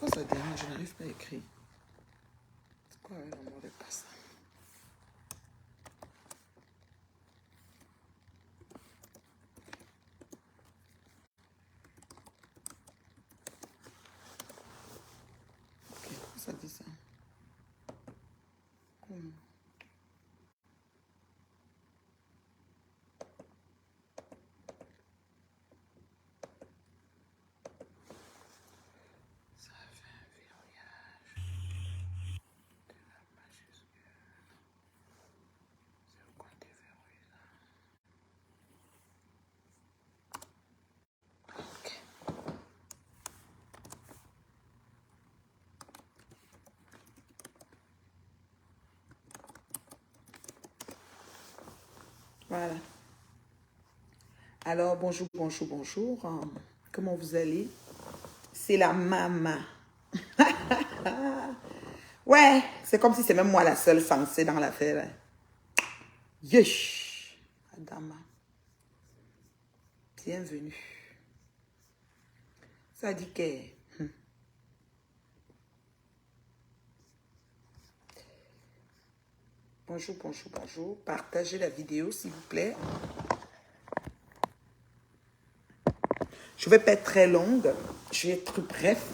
Pourquoi ça dérange? Je n'arrive pas à écrire. C'est quoi le mot de passe? Ok, pourquoi ça dit ça? Comment? Ça fait un verrouillage de la majuscule. C'est le coin déverrouillé là. Ok. Voilà. Alors, bonjour, bonjour, bonjour. Comment vous allez? C'est la maman. Ouais, c'est comme si c'est même moi la seule censée dans l'affaire. Yesh. Adama. Bienvenue. Ça dit que... Bonjour, bonjour, bonjour. Partagez la vidéo, s'il vous plaît. Je ne vais pas être très longue. Je vais être bref.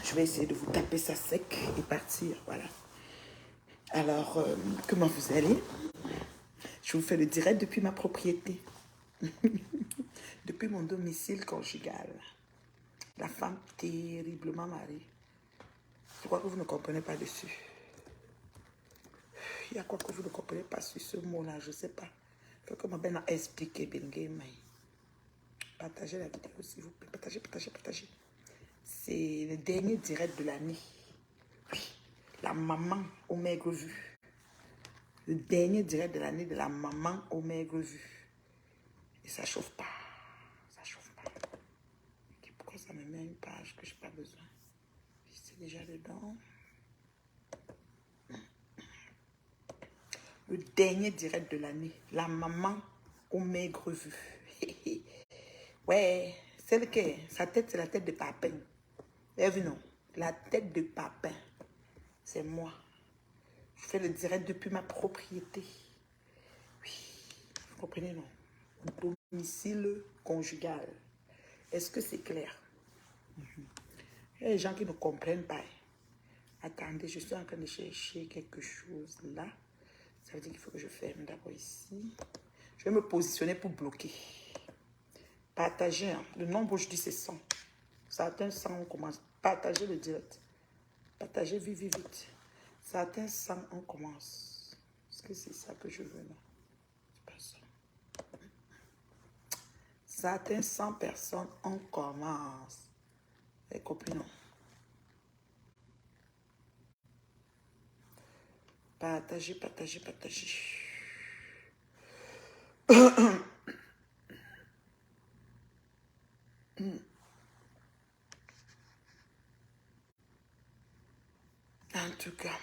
Je vais essayer de vous taper ça sec et partir. Voilà. Alors, comment vous allez? Je vous fais le direct depuis ma propriété. Depuis mon domicile conjugal. La femme terriblement mariée. Je crois que vous ne comprenez pas dessus. Il y a quoi que vous ne comprenez pas sur ce mot-là, je ne sais pas. Il faut que ma belle explique. Partagez la vidéo, s'il vous plaît. Partagez, partagez, partagez. C'est le dernier direct de l'année. Oui, la maman au maigre vue. Le dernier direct de l'année de la maman au maigre vue. Et ça chauffe pas. Ça chauffe pas. Okay, pourquoi ça me met à une page que je n'ai pas besoin? C'est déjà dedans. Le dernier direct de l'année. La maman au maigre vue. Ouais, c'est lequel? Sa tête, c'est la tête de Papin. Vous avez vu, non? La tête de Papin. C'est moi. Je fais le direct depuis ma propriété. Oui, vous comprenez, non? Domicile conjugal. Est-ce que c'est clair? Il y a des gens qui ne comprennent pas. Attendez, je suis en train de chercher quelque chose là. Ça veut dire qu'il faut que je ferme d'abord ici. Je vais me positionner pour bloquer. Partagez. Hein. Le nombre aujourd'hui, c'est 100. Ça atteint 100, on commence. Partagez le direct. Partagez vite, vite, vite. Ça atteint 100, on commence. Est-ce que c'est ça que je veux, non? C'est pas ça. Ça atteint 100 personnes, on commence. Les copines, non? Partagez, partagez, partagez. En tout cas,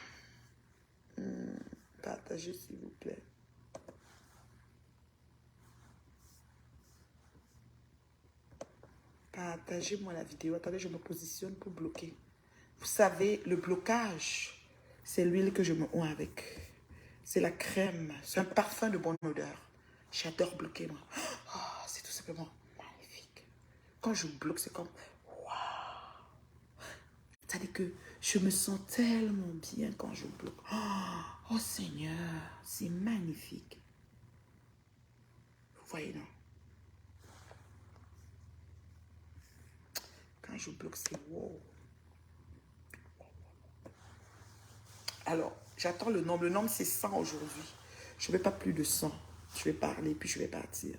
partagez s'il vous plaît. Partagez-moi la vidéo. Attendez, je me positionne pour bloquer. Vous savez, le blocage, c'est l'huile que je me oins avec. C'est la crème. C'est un parfum de bonne odeur. J'adore bloquer, moi. Oh, c'est tout simplement magnifique. Quand je bloque, c'est comme... Waouh! C'est-à-dire que je me sens tellement bien quand je bloque. Oh Seigneur, c'est magnifique. Vous voyez, non? Quand je bloque, c'est wow. Alors, j'attends le nombre. Le nombre, c'est 100 aujourd'hui. Je ne veux pas plus de 100. Je vais parler, puis je vais partir.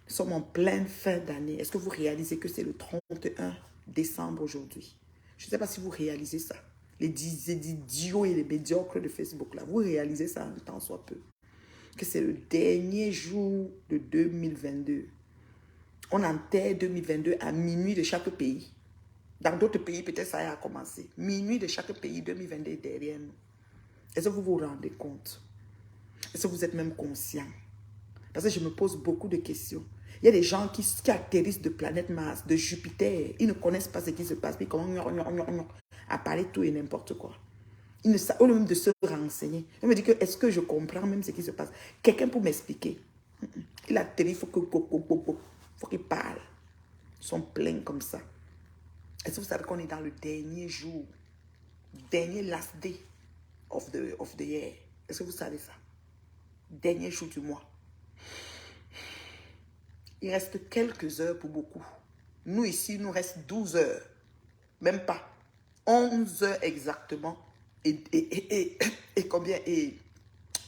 Nous sommes en pleine fin d'année. Est-ce que vous réalisez que c'est le 31 décembre aujourd'hui? Je ne sais pas si vous réalisez ça. Les idiots et les médiocres de Facebook, là. Vous réalisez ça un temps soit peu. Que c'est le dernier jour de 2022. On enterre 2022 à minuit de chaque pays. Dans d'autres pays, peut-être ça a commencé. Minuit de chaque pays, 2022 est derrière nous. Est-ce que vous vous rendez compte? Est-ce que vous êtes même conscient? Parce que je me pose beaucoup de questions. Il y a des gens qui atterrissent de planète Mars, de Jupiter. Ils ne connaissent pas ce qui se passe. Puis comment à parler tout et n'importe quoi. Ils ne savent, au lieu même de se renseigner. Il me dit que, est-ce que je comprends même ce qui se passe? Quelqu'un pour m'expliquer. Il atterrit, il faut qu'il parle. Ils sont pleins comme ça. Est-ce que vous savez qu'on est dans le dernier jour, dernier last day of the year? Est-ce que vous savez ça? Dernier jour du mois. Il reste quelques heures pour beaucoup. Nous ici, il nous reste 12 heures. Même pas. 11 heures exactement. Et combien? Et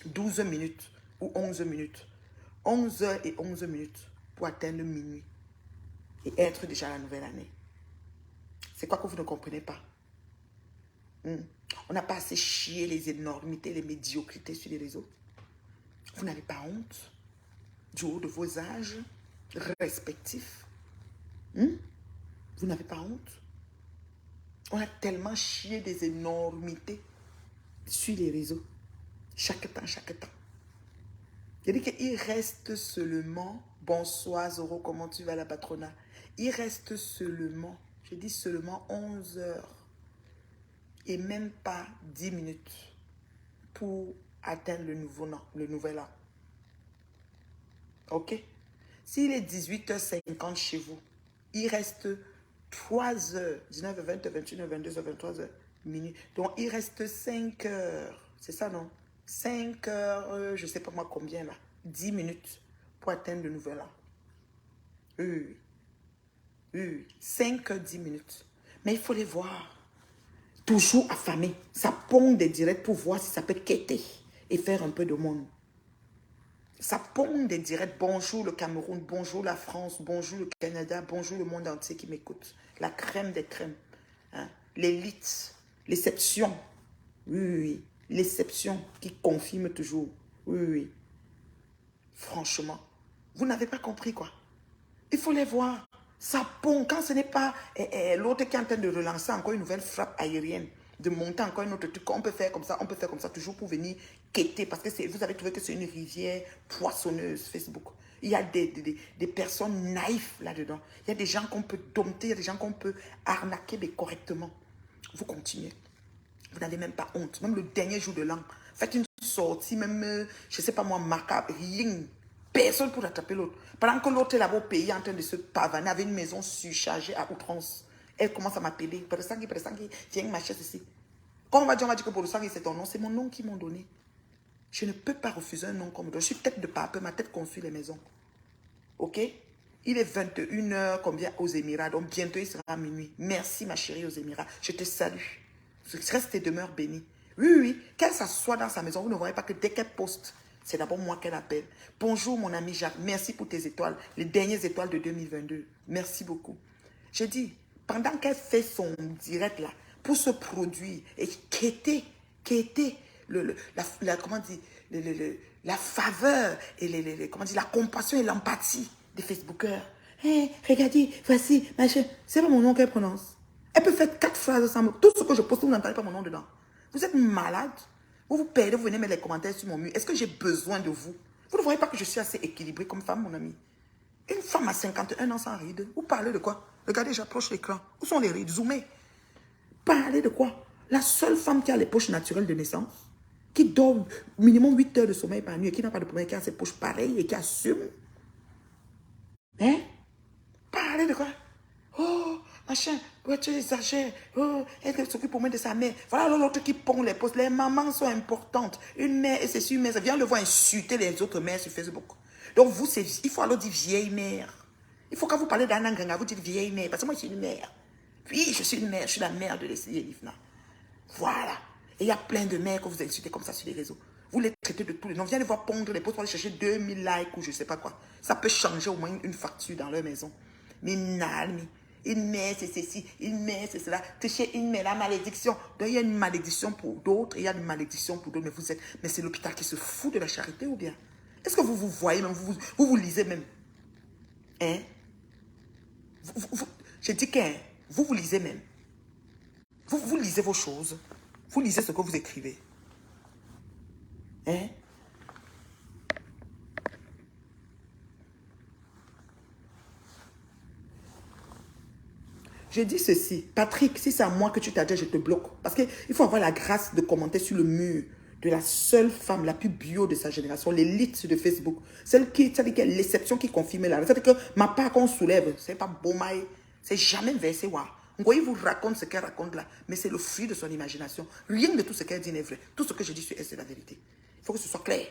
12 minutes ou 11 minutes. 11 heures et 11 minutes pour atteindre minuit. Et être déjà à la nouvelle année. C'est quoi que vous ne comprenez pas? On n'a pas assez chié les énormités, les médiocrités sur les réseaux. Vous n'avez pas honte du haut de vos âges respectifs? Vous n'avez pas honte? On a tellement chié des énormités sur les réseaux. Chaque temps, chaque temps. Je dis qu'il reste seulement, bonsoir Zoro, comment tu vas la patronat? Il reste seulement, je dis seulement 11 heures et même pas 10 minutes pour atteindre le nouvel an. Ok? S'il est 18h50 chez vous, il reste 3 heures, 19h, 20h, 21h, 22h, 23h, minuit. Donc, il reste 5 heures. C'est ça, non? 5 heures, je ne sais pas moi combien là. 10 minutes pour atteindre le nouvel an. 5 heures, 10 minutes. Mais il faut les voir. Toujours affamé. Ça pond des directs pour voir si ça peut quêter et faire un peu de monde. Ça pond des directs. Bonjour le Cameroun, bonjour la France, bonjour le Canada, bonjour le monde entier qui m'écoute. La crème des crèmes. Hein? L'élite, l'exception. Oui. L'exception qui confirme toujours. Oui. Franchement, vous n'avez pas compris quoi. Il faut les voir. Ça pond. Quand ce n'est pas l'autre qui est en train de relancer encore une nouvelle frappe aérienne, de monter encore une autre truc, on peut faire comme ça, toujours pour venir quêter. Parce que vous avez trouvé que c'est une rivière poissonneuse, Facebook. Il y a des personnes naïves là-dedans. Il y a des gens qu'on peut dompter, il y a des gens qu'on peut arnaquer, mais correctement. Vous continuez. Vous n'avez même pas honte. Même le dernier jour de l'an, faites une sortie, même, je ne sais pas moi, macabre, rien. Personne pour attraper l'autre. Pendant que l'autre est là-bas au pays en train de se pavaner avec une maison surchargée à outrance. Elle commence à m'appeler. Presangui, viens ma chaise ici. Quand on va dire que pour le sang, c'est ton nom, c'est mon nom qu'ils m'ont donné. Je ne peux pas refuser un nom comme ça. Je suis tête de pape, ma tête construit les maisons. Ok? Il est 21h, combien aux Émirats. Donc bientôt il sera minuit. Merci ma chérie aux Émirats. Je te salue. Reste et demeure bénie. Oui. Qu'elle s'assoit dans sa maison, vous ne voyez pas que dès qu'elle poste, c'est d'abord moi qu'elle appelle. Bonjour mon ami Jacques, merci pour tes étoiles, les dernières étoiles de 2022. Merci beaucoup. Je dis, pendant qu'elle fait son direct là, pour se produire et quêter la faveur et comment dire, la compassion et l'empathie des Facebookers. Hey, regardez, voici, machin. C'est pas mon nom qu'elle prononce. Elle peut faire 4 phrases sans mot. Tout ce que je poste, vous n'entendez pas mon nom dedans. Vous êtes malade. Vous perdez, vous venez mettre les commentaires sur mon mur. Est-ce que j'ai besoin de vous? Vous ne voyez pas que je suis assez équilibrée comme femme, mon ami? Une femme à 51 ans sans rides. Vous parlez de quoi? Regardez, j'approche l'écran. Où sont les rides? Zoomez. Parlez de quoi? La seule femme qui a les poches naturelles de naissance, qui dort minimum 8 heures de sommeil par nuit et qui n'a pas de problème, qui a ses poches pareilles et qui assume. Hein? Parlez de quoi? Oh, machin, ouais, tu exagères. Oh, elle s'occupe au moins de sa mère. Voilà l'autre qui pond les posts. Les mamans sont importantes. Une mère, et c'est sur une mère, ça vient le voir insulter les autres mères sur Facebook. Donc vous, il faut alors dire vieille mère. Il faut quand vous parlez d'Anna Nganga, vous dites vieille mère. Parce que moi, je suis une mère. Oui, je suis une mère. Je suis la mère de Leslie Livna. Voilà. Et il y a plein de mères que vous insultez comme ça sur les réseaux. Vous les traitez de tous les noms. Viens les voir pondre les posts pour aller chercher 2000 likes ou je ne sais pas quoi. Ça peut changer au moins une facture dans leur maison. Mais une mère c'est ceci, une mère c'est cela. Toucher une mère, la malédiction. Donc il y a une malédiction pour d'autres, il y a une malédiction pour d'autres. Mais c'est l'hôpital qui se fout de la charité ou bien? Est-ce que vous vous voyez même, vous lisez même? Hein? Je dis que vous lisez même. Vous lisez vos choses. Vous lisez ce que vous écrivez. Hein? je dis ceci. Patrick, si c'est à moi que tu t'as dit, je te bloque. Parce qu'il faut avoir la grâce de commenter sur le mur de la seule femme la plus bio de sa génération, l'élite de Facebook. Celle qui est l'exception qui confirme la règle. C'est-à-dire que ma part qu'on soulève, c'est pas Bomaï, c'est jamais versé. Ngoï vous raconte ce qu'elle raconte là, mais c'est le fruit de son imagination. Rien de tout ce qu'elle dit n'est vrai. Tout ce que je dis sur elle, c'est la vérité. Il faut que ce soit clair.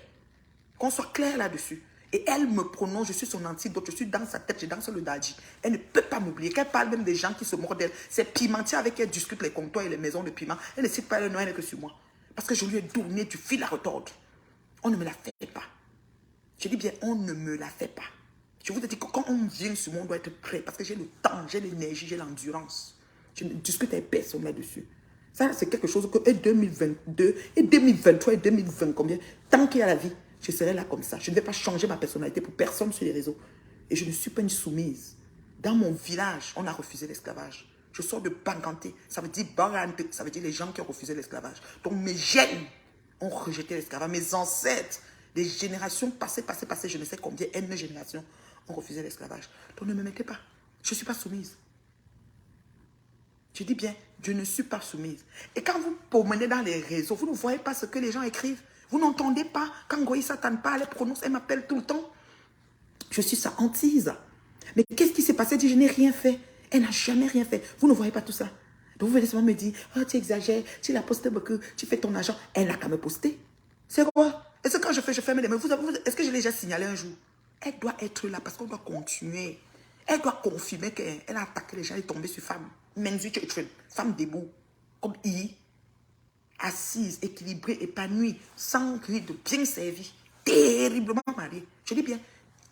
Qu'on soit clair là-dessus. Et elle me prononce, je suis son antidote, je suis dans sa tête, je danse le dadji. Elle ne peut pas m'oublier. Qu'elle parle même des gens qui se mordent d'elle. C'est Pimentier avec qui elle discute les comptoirs et les maisons de piment. Elle ne cite pas le nom, elle n'est que sur moi. Parce que je lui ai donné du fil à retordre. On ne me la fait pas. Je dis bien, on ne me la fait pas. Je vous ai dit que quand on vient sur moi, on doit être prêt. Parce que j'ai le temps, j'ai l'énergie, j'ai l'endurance. Je ne discute avec personne là-dessus. Ça, c'est quelque chose que 2022, et 2023, et 2020, combien, tant qu'il y a la vie, je serai là comme ça. Je ne vais pas changer ma personnalité pour personne sur les réseaux. Et je ne suis pas une soumise. Dans mon village, on a refusé l'esclavage. Je sors de Banganté. Ça veut dire Barante. Ça veut dire les gens qui ont refusé l'esclavage. Donc mes gènes ont rejeté l'esclavage. Mes ancêtres, des générations passées, je ne sais combien, N générations, ont refusé l'esclavage. Donc ne me mettez pas. Je ne suis pas soumise. Je dis bien, je ne suis pas soumise. Et quand vous promenez dans les réseaux, vous ne voyez pas ce que les gens écrivent. Vous n'entendez pas. Quand Goï Satan parle, elle prononce, elle m'appelle tout le temps. Je suis sa hantise. Mais qu'est-ce qui s'est passé? Elle dit, je n'ai rien fait. Elle n'a jamais rien fait. Vous ne voyez pas tout ça. Donc vous venez seulement me dire, oh, tu exagères, tu l'as posté beaucoup, tu fais ton argent. Elle n'a qu'à me poster. C'est quoi? Est-ce que quand je ferme les mains, est-ce que je l'ai déjà signalé un jour? Elle doit être là parce qu'on doit continuer. Elle doit confirmer qu'elle a attaqué les gens et est tombée sur femme. Femme debout, comme I, assise, équilibrée, épanouie, sans ride, bien servie, terriblement mariée. Je dis bien,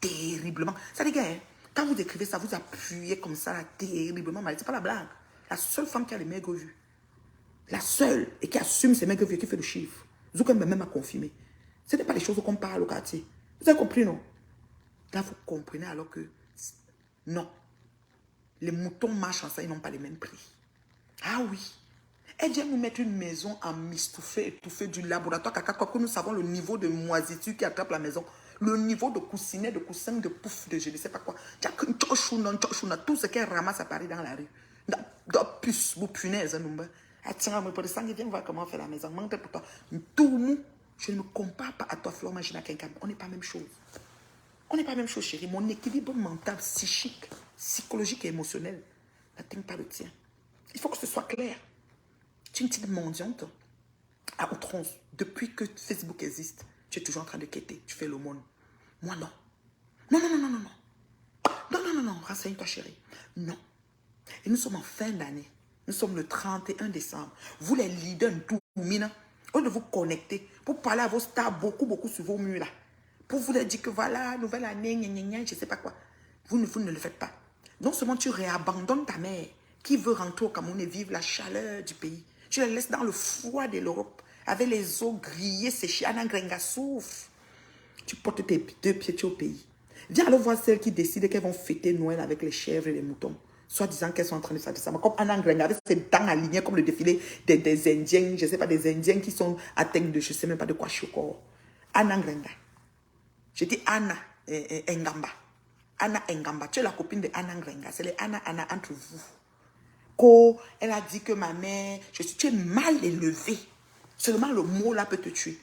terriblement. Ça les gars, hein, quand vous écrivez ça, vous appuyez comme ça, là, terriblement mariée. C'est pas la blague. La seule femme qui a les maigres vues. La seule, et qui assume ses maigres vues, qui fait le chiffre. Zouka même a confirmé. Ce n'est pas les choses qu'on parle au quartier. Vous avez compris, non? Là, vous comprenez alors que non. Les moutons marchent ensemble, ils n'ont pas les mêmes prix. Ah oui. Elle vient nous mettre une maison en mistoufé, étouffé du laboratoire caca, que nous savons le niveau de moisissure qui attrape la maison. Le niveau de coussinet, de coussin, de pouf, de je ne sais pas quoi. Tout ce qu'elle ramasse à Paris dans la rue. Puce, vous punaise, tiens, moi, pour le sang, viens voir comment on fait la maison. Manque pour toi. Tout mou. Je ne me compare pas à toi, Flore Magina Kenkan. On n'est pas la même chose. On n'est pas la même chose, chérie. Mon équilibre mental, psychique, psychologique et émotionnel n'atteint pas le tien. Il faut que ce soit clair. Tu es une petite mendiante à outrance. Depuis que Facebook existe, tu es toujours en train de quêter. Tu fais l'aumône. Moi, non. Non, non, non, non, non, non. Non, non, non, non. Renseigne-toi, chérie. Non. Et nous sommes en fin d'année. Nous sommes le 31 décembre. Vous, les leaders, Doumina, au lieu de vous connecter pour parler à vos stars beaucoup sur vos murs là. Pour vous leur dire que voilà, nouvelle année, gna, gna, gna, je ne sais pas quoi. Vous ne le faites pas. Non seulement tu réabandonnes ta mère qui veut rentrer au Cameroun et vivre la chaleur du pays. Tu la laisses dans le froid de l'Europe avec les eaux grillées, séchées. Anangrenga souffre. Tu portes tes 2 pieds au pays. Viens alors voir celles qui décident qu'elles vont fêter Noël avec les chèvres et les moutons. Soit disant qu'elles sont en train de faire ça. Comme Anangrenga avec ses dents alignées comme le défilé des Indiens. Je ne sais pas, des Indiens qui sont atteints de je ne sais même pas de quoi chocolat. Anangrenga. Je dis Anna Engamba. Anna Engamba. Tu es la copine de Anna Ngrenga. C'est les Anna entre vous. Elle a dit que ma mère, tu es mal élevé. Seulement le mot là peut te tuer.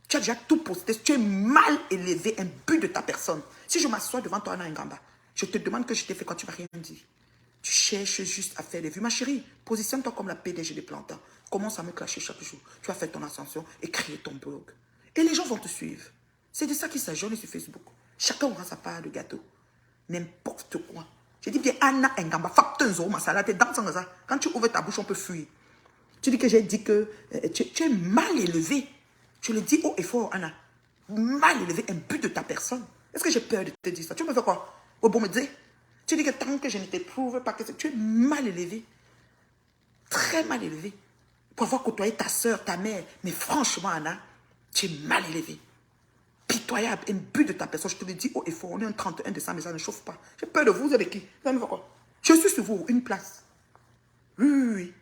Tu as déjà tout posté. Tu es mal élevé, un but de ta personne. Si je m'assois devant toi, Anna Ngamba, je te demande que je t'ai fait quand tu ne m'as rien dit. Tu cherches juste à faire des vues. Ma chérie, positionne-toi comme la PDG des plantins. Commence à me clasher chaque jour. Tu vas faire ton ascension et créer ton blog. Et les gens vont te suivre. C'est de ça qu'il s'agit sur Facebook. Chacun aura sa part de gâteau. N'importe quoi. Je dis bien, Anna Ngamba, facteur ma salade, dans ça. Quand tu ouvres ta bouche, on peut fuir. Tu dis que j'ai dit que tu es mal élevé. Je le dis haut et fort, Anna. Mal élevé, un but de ta personne. Est-ce que j'ai peur de te dire ça? Tu me fais quoi? Au bon me dire? Tu dis que tant que je ne t'éprouve pas que tu es mal élevé. Très mal élevé. Pour avoir côtoyé ta soeur, ta mère. Mais franchement, Anna, tu es mal élevé. Pitoyable, un but de ta personne. Je te le dis haut et fort. On est un 31 décembre, mais ça ne chauffe pas. J'ai peur de vous. Vous êtes qui? Ça me fait quoi? Je suis sur vous, une place. Oui.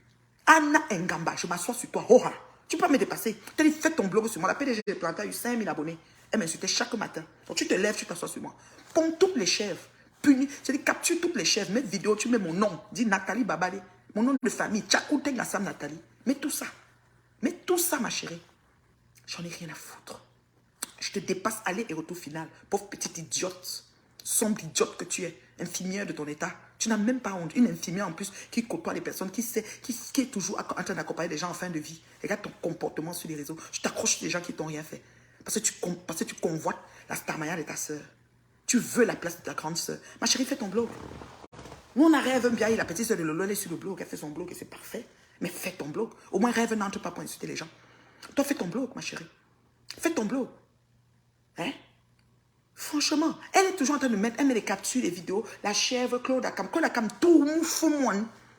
Anna Ngamba, je m'assois sur toi. Oh, tu peux pas me dépasser. Tu as dit, fais ton blog sur moi. La PDG de Planta a eu 5000 abonnés. Elle m'insultait chaque matin. Donc tu te lèves, tu t'assois sur moi. Comme toutes les chèvres, punir. Je dis, capture toutes les chèvres, mets vidéo, tu mets mon nom. Dis Nathalie Babale, mon nom de famille. Tchakouteng Assam Nathalie. Mets tout ça. Mets tout ça, ma chérie. J'en ai rien à foutre. Je te dépasse aller et retour final. Pauvre petite idiote. Sombre idiote que tu es. Infirmière de ton état. Tu n'as même pas honte. Une infirmière en plus qui côtoie les personnes, qui sait, qui est toujours en train d'accompagner les gens en fin de vie. Regarde ton comportement sur les réseaux. Tu t'accroches sur les gens qui t'ont rien fait. Parce que tu convoites la starmaya de ta soeur. Tu veux la place de ta grande soeur. Ma chérie, fais ton blog. Nous, on a rêvé bien. La petite soeur de Lolo, elle est sur le blog. Elle fait son blog et c'est parfait. Mais fais ton blog. Au moins, rêve n'entre pas pour insulter les gens. Toi, fais ton blog, ma chérie. Fais ton blog. Hein? Franchement, elle est toujours en train de mettre, elle met les captures, les vidéos, la chèvre, Claude Akam, tout le monde fout moi.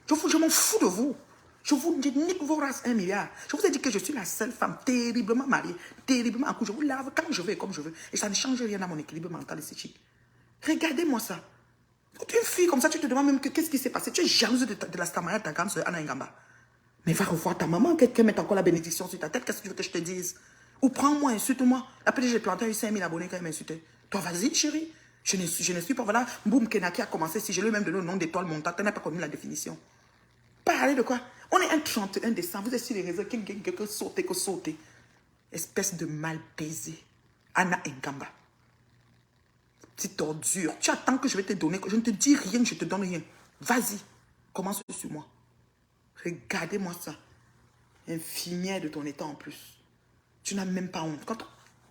Je m'en fous de vous. Je vous nique vos races 1 milliard. Je vous ai dit que je suis la seule femme terriblement mariée, terriblement en couple. Je vous lave quand je veux et comme je veux. Et ça ne change rien à mon équilibre mental et psychique. Regardez-moi ça. Une fille comme ça, tu te demandes même qu'est-ce qui s'est passé. Tu es jalouse de la stamaya de ta grande soeur Anna Ngamba. Mais va revoir ta maman, qu'elle mette encore la bénédiction sur ta tête. Qu'est-ce que tu veux que je te dise? Ou prends-moi, insulte-moi. Après, j'ai planté 5000 abonnés quand elle m'insultait. Toi, vas-y, chérie. Je ne suis pas. Voilà, Boum Kenaki a commencé. Si je lui ai même donné le nom d'étoile montante, tu n'as pas connu la définition. Parlez de quoi? On est un 31 décembre. Vous êtes sur les réseaux. Que sauter. Espèce de mal baisé. Anna Ngamba. Petite ordure. Tu attends que je vais te donner. Je ne te dis rien, je ne te donne rien. Vas-y. Commence sur moi. Regardez-moi ça. Infirmière de ton état en plus. Tu n'as même pas honte.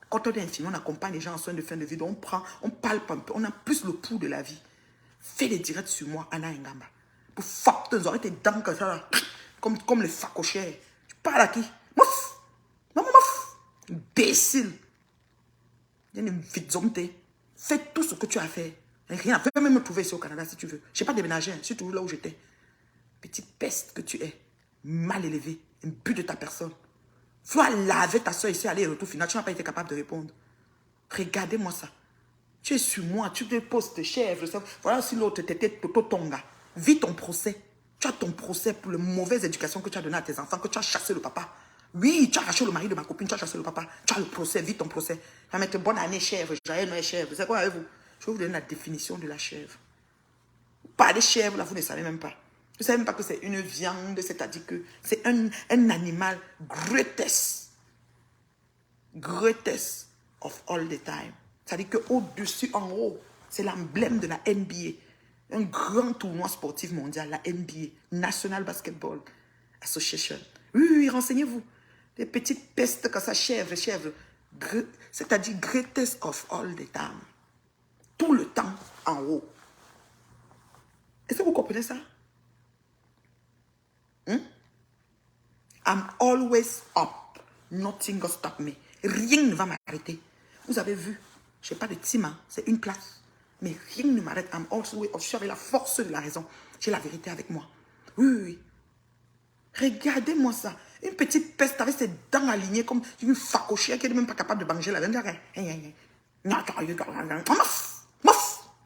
Quand on est infirmière, on accompagne les gens en soins de fin de vie. Donc on palpe un peu. On a plus le pouls de la vie. Fais des directs sur moi, Anna Ngamba. Pour fuck tes oreilles, tes dents comme ça. Là. Comme les facochères. Tu parles à qui? Mouf! Maman, mouf! Imbécile! Il y a une vite. Fais tout ce que tu as fait. Rien. Fais même me trouver ici au Canada si tu veux. Je n'ai pas déménagé. Je suis toujours là où j'étais. Petite peste que tu es. Mal élevé. Un but de ta personne. Faut laver ta soeur ici, aller et retour final. Tu n'as pas été capable de répondre. Regardez-moi ça. Tu es sur moi. Tu te poses tes chèvres. Voilà si l'autre t'était Toto Tonga. Vis ton procès. Tu as ton procès pour la mauvaise éducation que tu as donnée à tes enfants, que tu as chassé le papa. Oui, tu as arraché le mari de ma copine, tu as chassé le papa. Tu as le procès, vis ton procès. Tu vas mettre bonne année chèvre, joyeux Noël chèvre. C'est quoi avec vous? Je vais vous donner la définition de la chèvre. Pas des chèvres, là, vous ne savez même pas. Vous ne savez même pas que c'est une viande, c'est-à-dire que c'est un animal grotesque. Greatest of all the time. C'est-à-dire qu'au-dessus, en haut, c'est l'emblème de la NBA. Un grand tournoi sportif mondial, la NBA, National Basketball Association. Oui, renseignez-vous. Des petites pestes comme ça, chèvre. C'est-à-dire greatest of all the time. Tout le temps en haut. Est-ce que vous comprenez ça? I'm always up. Nothing will stop me. Rien ne va m'arrêter. Vous avez vu, je n'ai pas de team, hein, c'est une place. Mais rien ne m'arrête. I'm always up. Je suis avec la force de la raison. J'ai la vérité avec moi. Oui. Regardez-moi ça. Une petite peste avec ses dents alignées comme une facochère qui n'est même pas capable de manger la dent.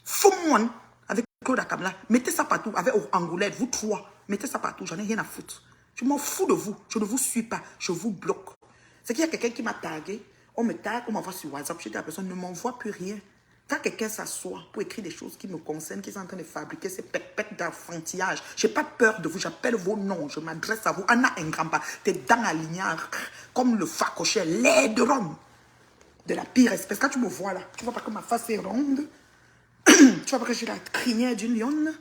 Fous-moi avec Claude Akamla. Mettez ça partout. Avec Angoulette, vous trois. Mettez ça partout. J'en ai rien à foutre. Je m'en fous de vous. Je ne vous suis pas. Je vous bloque. C'est qu'il y a quelqu'un qui m'a tagué. On me tague, on m'envoie sur WhatsApp. Je dis à la personne, ne m'envoie plus rien. Quand quelqu'un s'assoit pour écrire des choses qui me concernent, qui sont en train de fabriquer ces pètes d'enfantillage, je n'ai pas peur de vous. J'appelle vos noms. Je m'adresse à vous. Anna Ngamba, tes dents alignées comme le facochère, lait de Rome. De la pire espèce. Quand tu me vois là, tu vois pas que ma face est ronde. Tu vois pas que j'ai la crinière d'une lionne.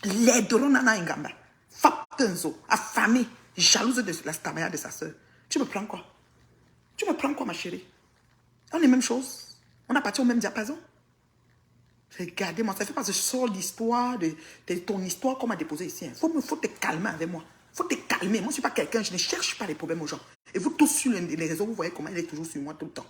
Lait de Rome, Anna Ngamba. Fatenzo, affamé, jalouse de la stamaya de sa soeur. Tu me prends quoi? Tu me prends quoi, ma chérie? On est la même chose. On a parti au même diapason. Regardez-moi, ça fait pas que je sors l'histoire de ton histoire qu'on m'a déposée ici. Faut te calmer avec moi. Faut te calmer. Moi, je ne suis pas quelqu'un, je ne cherche pas les problèmes aux gens. Et vous tous sur les réseaux, vous voyez comment il est toujours sur moi tout le temps.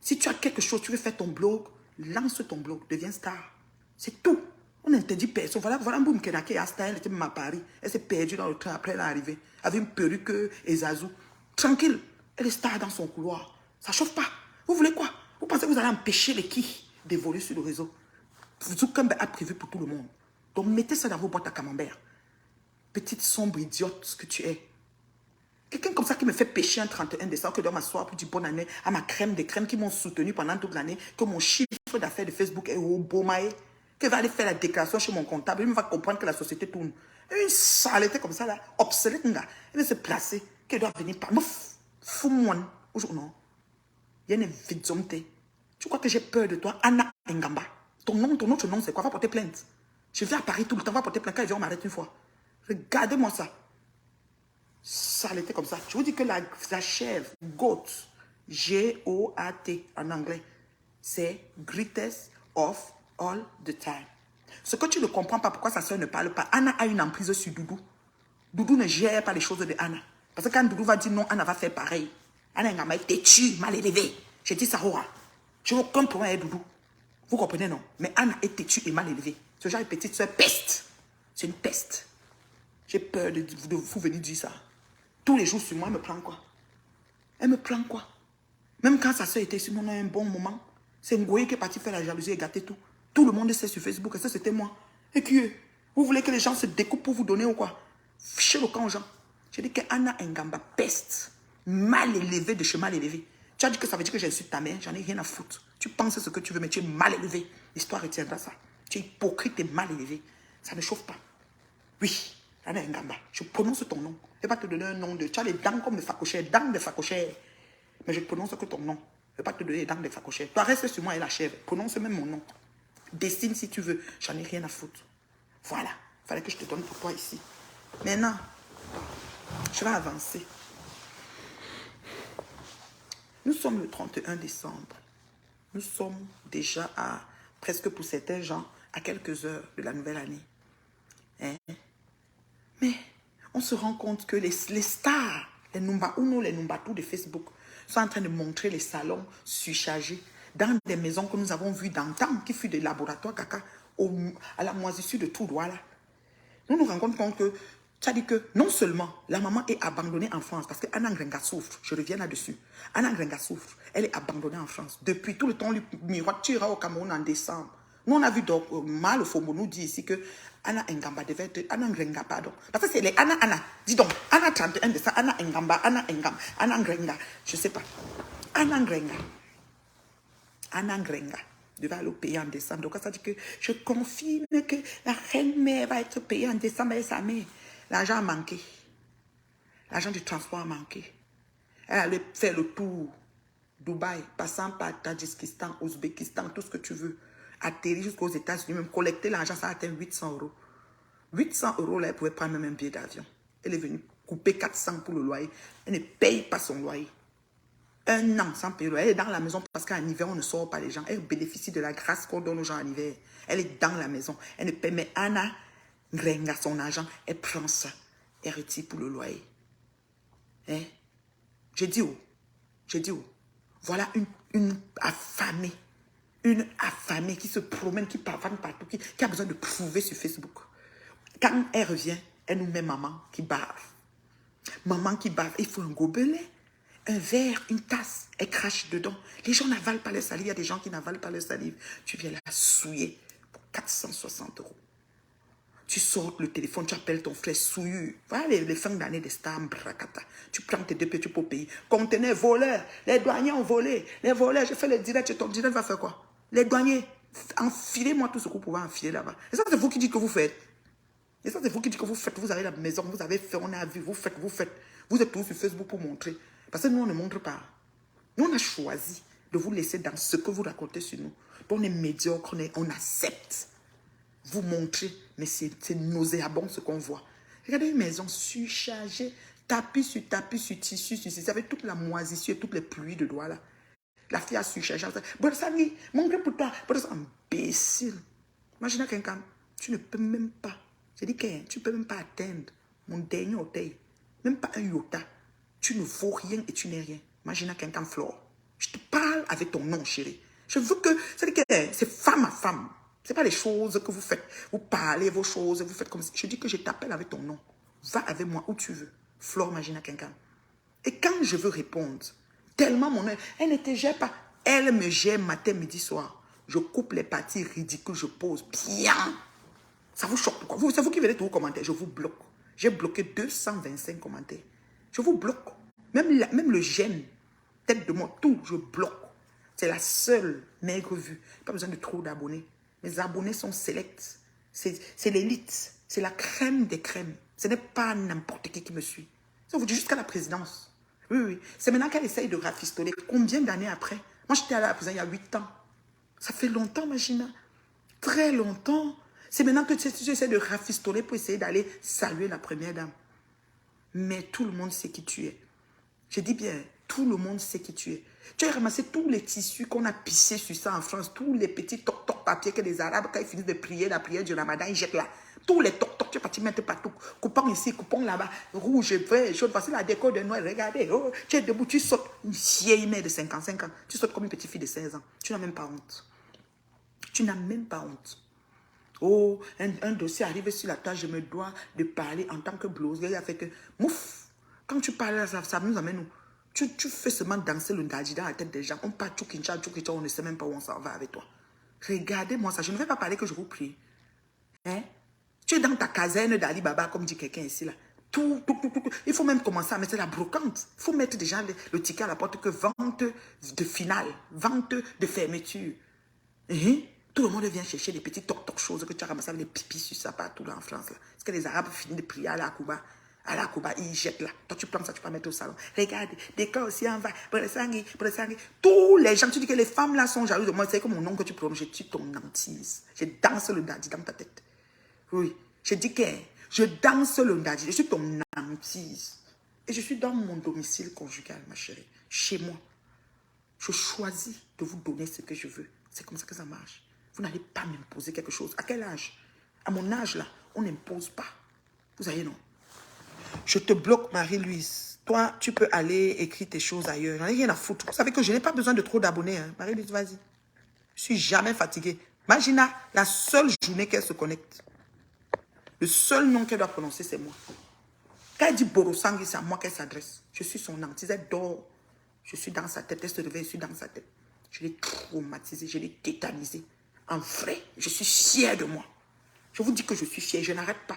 Si tu as quelque chose, tu veux faire ton blog, lance ton blog, deviens star. C'est tout. On n'interdit personne. Voilà un boum Kenake à Star, elle était même à Paris. Elle s'est perdue dans le train après elle est arrivée. Avec une perruque et Zazou. Tranquille. Elle est star dans son couloir. Ça ne chauffe pas. Vous voulez quoi? Vous pensez que vous allez empêcher les qui d'évoluer sur le réseau? Zuckerberg a prévu pour tout le monde. Donc mettez ça dans vos boîtes à camembert. Petite sombre idiote que tu es. Quelqu'un comme ça qui me fait pécher un 31 décembre, que je dois m'asseoir pour dire bonne année à ma crème, des crèmes qui m'ont soutenu pendant toute l'année, que mon chiffre d'affaires de Facebook est au Bomae. qu'elle va aller faire la déclaration chez mon comptable, elle va comprendre que la société tourne. Une saleté comme ça, là, obsolète, elle va se placer, qu'elle doit venir par. Fou-moi, aujourd'hui, non. Il y a une vidzomte. Tu crois que j'ai peur de toi, Anna Ngamba? Ton autre nom, c'est quoi? Va porter plainte. Je vais à Paris tout le temps, va porter plainte. Quand ils vont m'arrêter une fois. Regardez-moi ça. Saleté comme ça. Je vous dis que la chèvre, goat, G-O-A-T en anglais, c'est greatest of all the time. Ce que tu ne comprends pas, pourquoi sa soeur ne parle pas. Anna a une emprise sur Doudou. Doudou ne gère pas les choses de Anna. Parce que quand Doudou va dire non, Anna va faire pareil. Anna Ngama est têtue, mal élevée. J'ai dit ça, Rora. Je n'ai aucun problème avec Doudou. Vous comprenez, non? Mais Anna est têtue et mal élevée. Ce genre de petite soeur peste. C'est une peste. J'ai peur de vous venir dire ça. Tous les jours sur moi, elle me prend quoi? Elle me prend quoi? Même quand sa soeur était ici, on a un bon moment. C'est Ngoye qui est parti faire la jalousie et gâter tout. Tout le monde sait sur Facebook que ça, c'était moi. Et que vous voulez que les gens se découpent pour vous donner ou quoi? Fichez le camp aux gens. J'ai dit que Anna Ngamba, peste, mal élevée de chez mal élevé. Tu as dit que ça veut dire que j'insulte ta mère, j'en ai rien à foutre. Tu penses ce que tu veux, mais tu es mal élevé. L'histoire retiendra ça. Tu es hypocrite et mal élevé. Ça ne chauffe pas. Oui, Anna Ngamba, je prononce ton nom. Je ne vais pas te donner un nom de... Tu as les dents comme des facochères, dents de facochères. Mais je ne prononce que ton nom. Je ne vais pas te donner les dents de facochères. Toi, reste sur moi et la chèvre. Prononce même mon nom. Destine si tu veux. J'en ai rien à foutre. Voilà. Il fallait que je te donne pour toi ici. Maintenant, je vais avancer. Nous sommes le 31 décembre. Nous sommes déjà à, presque pour certains gens, à quelques heures de la nouvelle année. Hein? Mais on se rend compte que les stars, les Numba Uno, les Numbatou de Facebook, sont en train de montrer les salons surchargés dans des maisons que nous avons vues d'antan, qui fut des laboratoires caca à la moisissure de tout droit là. Nous nous rendons compte que, ça dit que non seulement la maman est abandonnée en France, parce que Anna Ngrenga souffre, je reviens là-dessus. Anna Ngrenga souffre, elle est abandonnée en France. Depuis tout le temps, on lui miroitera au Cameroun en décembre. Nous, on a vu donc, Mal Fomo nous dit ici que Anna Ngamba devait être, Anna Ngrenga, pardon. Parce que c'est les Anna, dis donc, Anna 31 décembre, Anna Ngamba, Anna Ngamba, Anna Ngrenga, je ne sais pas. Anna Ngrenga. Anna Ngrenga devait aller au pays en décembre. Donc, ça dit que je confirme que la reine-mère va être payée en décembre avec sa mère. L'argent a manqué. L'argent du transport a manqué. Elle allait faire le tour Dubaï, passant par Tadjikistan, Ouzbékistan, tout ce que tu veux. Atterrir jusqu'aux États-Unis, même collecter l'argent, ça atteint 800 euros. 800 euros, là, elle pouvait prendre même un billet d'avion. Elle est venue couper 400 pour le loyer. Elle ne paye pas son loyer. Un an sans payer. Elle est dans la maison parce qu'en hiver, on ne sort pas les gens. Elle bénéficie de la grâce qu'on donne aux gens en hiver. Elle est dans la maison. Elle ne paie. Mais Anna Ngrenga son argent. Elle prend ça. Elle retire pour le loyer. Hein? J'ai dit où? J'ai dit où? Voilà une affamée. Une affamée qui se promène, qui pavane partout, qui a besoin de prouver sur Facebook. Quand elle revient, elle nous met maman qui bave. Maman qui bave. Il faut un gobelet. Un verre, une tasse, elle crache dedans. Les gens n'avalent pas leur salive. Il y a des gens qui n'avalent pas leur salive. Tu viens la souiller pour 460 euros. Tu sors le téléphone, tu appelles ton frère souillu. Voilà les fins d'année des stars, brakata. Tu prends tes 2 petits pour payer. Conteneur, voleur. Les douaniers ont volé. Les voleurs, j'ai fait le direct. Ton direct va faire quoi? Les douaniers, enfilez-moi tout ce que vous pouvez enfiler là-bas. Et ça, c'est vous qui dites que vous faites. Et ça, c'est vous qui dites que vous faites. Vous avez la maison, vous avez fait, on a vu, vous faites. Vous êtes tous sur Facebook pour montrer. Parce que nous, on ne montre pas. Nous, on a choisi de vous laisser dans ce que vous racontez sur nous. On est médiocre, on accepte. Vous montrez, mais c'est nauséabond ce qu'on voit. Regardez une maison surchargée, tapis sur tissu, sur tissu, avec toute la moisissure, toutes les pluies de doigts là. La fille a surchargé. Bon, ça dit, mon gré pour toi. Bon, c'est imbécile. Imagine quelqu'un, tu ne peux même pas. J'ai dit que tu ne peux même pas atteindre mon dernier orteil. Même pas un iota. Tu ne vaux rien et tu n'es rien. Imagine quelqu'un, Flore. Je te parle avec ton nom, chérie. Je veux que... C'est femme à femme. Ce n'est pas les choses que vous faites. Vous parlez vos choses, vous faites comme ça. Je dis que je t'appelle avec ton nom. Va avec moi où tu veux. Flore, imagine quelqu'un. Et quand je veux répondre, tellement mon œil, elle ne te gère pas. Elle me gère matin, midi, soir. Je coupe les parties ridicules, je pose bien. Ça vous choque pourquoi? C'est vous qui venez tous vos commentaires. Je vous bloque. J'ai bloqué 225 commentaires. Je vous bloque. Même le gène, tête de moi, tout, je bloque. C'est la seule maigre vue. Pas besoin de trop d'abonnés. Mes abonnés sont sélects. C'est l'élite. C'est la crème des crèmes. Ce n'est pas n'importe qui me suit. Ça vous dit jusqu'à la présidence. Oui, oui. C'est maintenant qu'elle essaye de rafistoler. Combien d'années après? Moi, j'étais allée à la présidence il y a 8 ans. Ça fait longtemps, Magina. Très longtemps. C'est maintenant que tu essaies de rafistoler pour essayer d'aller saluer la première dame. Mais tout le monde sait qui tu es. Je dis bien, tout le monde sait qui tu es. Tu as ramassé tous les tissus qu'on a pissés sur ça en France, tous les petits toc-toc papier que les Arabes, quand ils finissent de prier, la prière du Ramadan, ils jettent là. Tous les toc-toc, tu es parti mettre partout. Coupons ici, coupons là-bas, rouge, vert, jaune. Voici la déco de Noël. Regardez, oh, tu es debout, tu sautes. Une vieille mère de 55 ans. Tu sautes comme une petite fille de 16 ans. Tu n'as même pas honte. Tu n'as même pas honte. Oh, un dossier arrive sur la table, je me dois de parler en tant que blouse. Il a fait que, mouf, quand tu parles, ça nous amène où? Tu fais seulement danser le ndadji dans la tête des gens. On part tchoukincha, on ne sait même pas où on s'en va avec toi. Regardez-moi ça, je ne vais pas parler que je vous prie. Hein? Tu es dans ta caserne d'Ali Baba, comme dit quelqu'un ici là. Tout. Il faut même commencer à mettre la brocante. Il faut mettre déjà le ticket à la porte que vente de finale, vente de fermeture. Tout le monde vient chercher des petites toc-toc choses que tu as ramassées avec des pipis sur ça partout là en France. Là. Parce que les Arabes finissent de prier à la Kouba. À la Kouba, ils jettent là. Toi, tu prends ça, tu peux mettre au salon. Regarde, des cas aussi en va. Tous les gens, tu dis que les femmes là sont jalouses de moi. C'est comme mon nom que tu prononces. Je tue ton hantise. Je danse le daddy dans ta tête. Oui. Je dis que je danse le daddy. Je suis ton hantise. Et je suis dans mon domicile conjugal, ma chérie. Chez moi. Je choisis de vous donner ce que je veux. C'est comme ça que ça marche. Vous n'allez pas m'imposer quelque chose. À quel âge? À mon âge, là, on n'impose pas. Vous voyez, non? Je te bloque, Marie-Louise. Toi, tu peux aller écrire tes choses ailleurs. J'en ai rien à foutre. Vous savez que je n'ai pas besoin de trop d'abonnés. Hein? Marie-Louise, vas-y. Je suis jamais fatiguée. Imagine la seule journée qu'elle se connecte. Le seul nom qu'elle doit prononcer, c'est moi. Quand elle dit Borosangui, c'est à moi qu'elle s'adresse. Je suis son hantise. Elle dort. Je suis dans sa tête. Elle se réveille, je suis dans sa tête. Je l'ai traumatisée, je l'ai tétanisée. En vrai, je suis fière de moi. Je vous dis que je suis fière, je n'arrête pas.